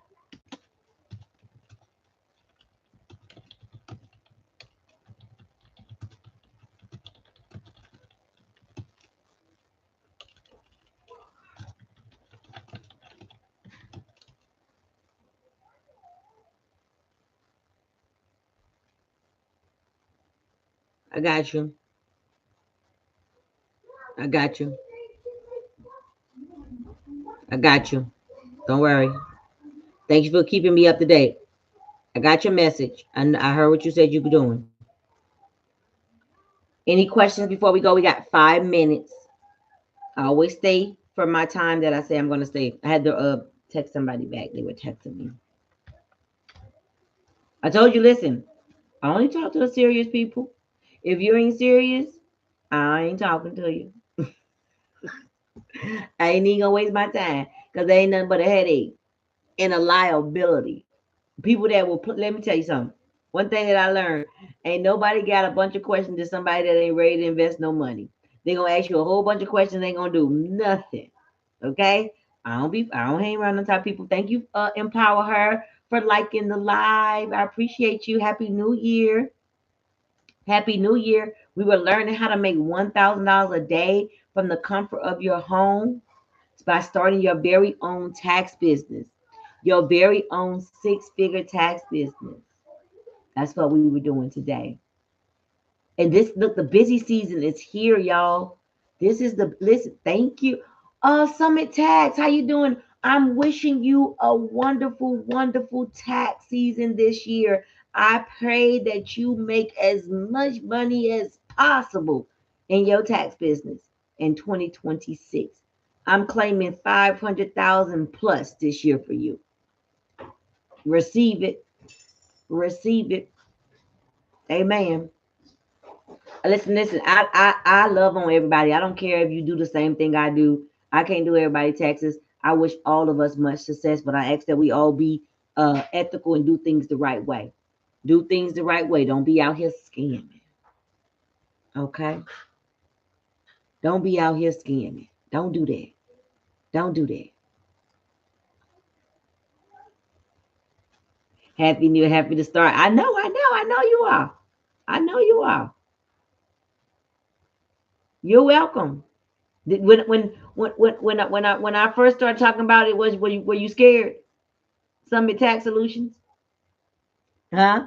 I got you. I got you. I got you. Don't worry. Thank you for keeping me up to date. I got your message. I heard what you said you were doing. Any questions before we go? We got 5 minutes. I always stay for my time that I say I'm going to stay. I had to text somebody back. They were texting me. I told you, listen, I only talk to the serious people. If you ain't serious, I ain't talking to you. I ain't even gonna waste my time because there ain't nothing but a headache and a liability. People that will put, let me tell you something. One thing that I learned, ain't nobody got a bunch of questions to somebody that ain't ready to invest no money. They gonna ask you a whole bunch of questions, ain't gonna do nothing. Okay? I don't hang around on top of people. Thank you, Empower Her, for liking the live. I appreciate you. Happy New Year. Happy New Year. We were learning how to make $1,000 a day from the comfort of your home by starting your very own tax business, your very own six-figure tax business. That's what we were doing today. And this, look, the busy season is here, y'all. This is the, listen, thank you. Summit Tax, how you doing? I'm wishing you a wonderful, wonderful tax season this year. I pray that you make as much money as possible in your tax business in 2026. I'm claiming 500,000 plus this year for you. Receive it. Receive it. Amen. Listen. I love on everybody. I don't care if you do the same thing I do. I can't do everybody taxes. I wish all of us much success, but I ask that we all be ethical and do things the right way. Do things the right way. Don't be out here scamming. Okay? Don't be out here scamming. Don't do that. Don't do that. Happy New Year, happy to start. I know you are. I know you are. You're welcome. When I first started talking about it, were you scared? Summit Tax Solutions, huh?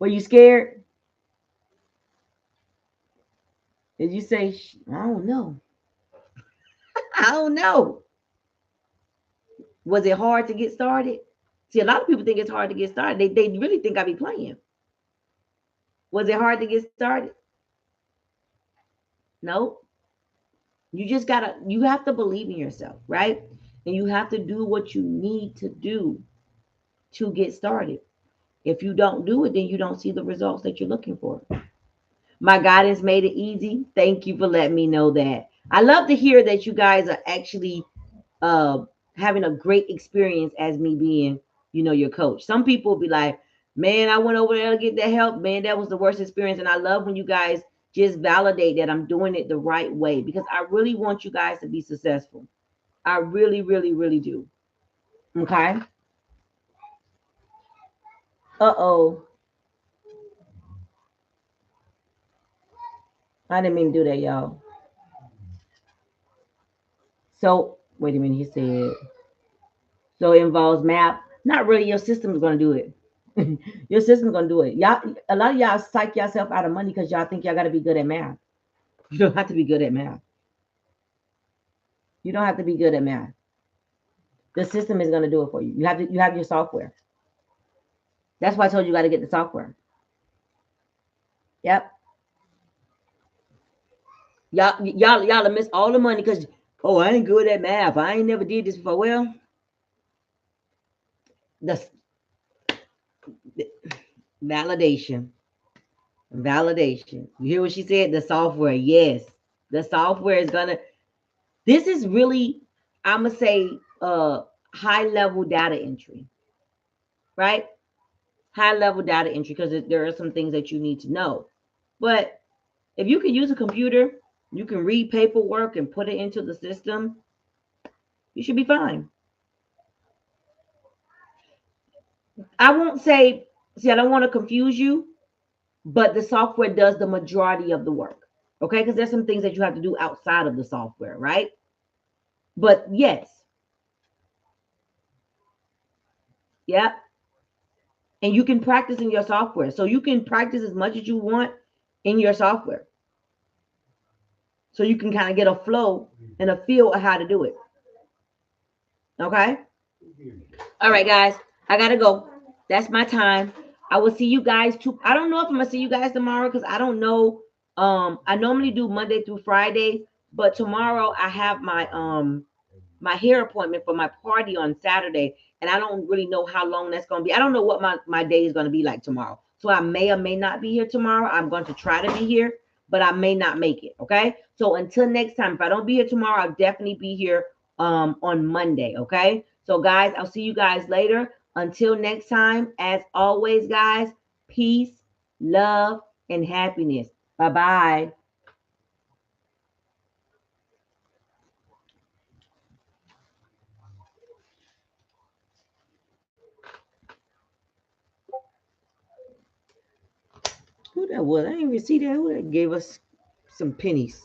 Were you scared? Did you say I don't know? I don't know. Was it hard to get started? See, a lot of people think it's hard to get started. They really think I be playing. Was it hard to get started? No. You have to believe in yourself, right? And you have to do what you need to do to get started. If you don't do it, then you don't see the results that you're looking for. My guidance made it easy. Thank you for letting me know that. I love to hear that you guys are actually uh, having a great experience as me being, your coach. Some people be like, man, I went over there to get that help. Man, that was the worst experience. And I love when you guys just validate that I'm doing it the right way because I really want you guys to be successful. I really, really, really do. Okay. Uh-oh. I didn't mean to do that, y'all. So, wait a minute. He said, so it involves math. Not really. Your system's going to do it. Your system's going to do it. Y'all, a lot of y'all psych yourself out of money because y'all think y'all got to be good at math. You don't have to be good at math. You don't have to be good at math. The system is going to do it for you. You have your software. That's why I told you got to get the software. Yep. Y'all have missed all the money because I ain't good at math. I ain't never did this before. Well, the validation. Validation. You hear what she said? The software. Yes. The software is gonna, this is really, I'm gonna say high level data entry. Right? High level data entry because there are some things that you need to know. But if you can use a computer, you can read paperwork and put it into the system. You should be fine. I won't say, see, I don't want to confuse you, but the software does the majority of the work. Okay, because there's some things that you have to do outside of the software, right? But yes, yeah. And you can practice in your software. So you can practice as much as you want in your software. So you can kind of get a flow and a feel of how to do it. Okay? All right, guys. I gotta go. That's my time. I will see you guys too. I don't know if I'm gonna see you guys tomorrow because I don't know. I normally do Monday through Friday, but tomorrow I have my hair appointment for my party on Saturday, and I don't really know how long that's going to be. I don't know what my day is going to be like tomorrow. So I may or may not be here tomorrow. I'm going to try to be here, but I may not make it. Okay. So until next time, if I don't be here tomorrow, I'll definitely be here on Monday. Okay. So guys, I'll see you guys later. Until next time, as always, guys, peace, love, and happiness. Bye-bye. Who that was? I didn't even see that. Who that gave us some pennies?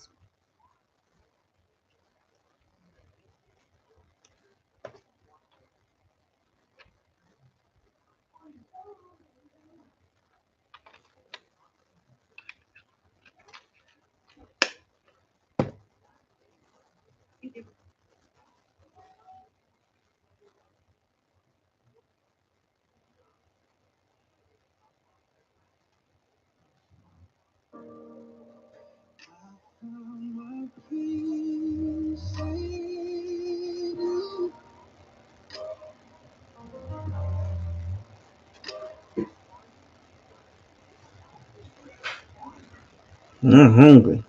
I'm hungry.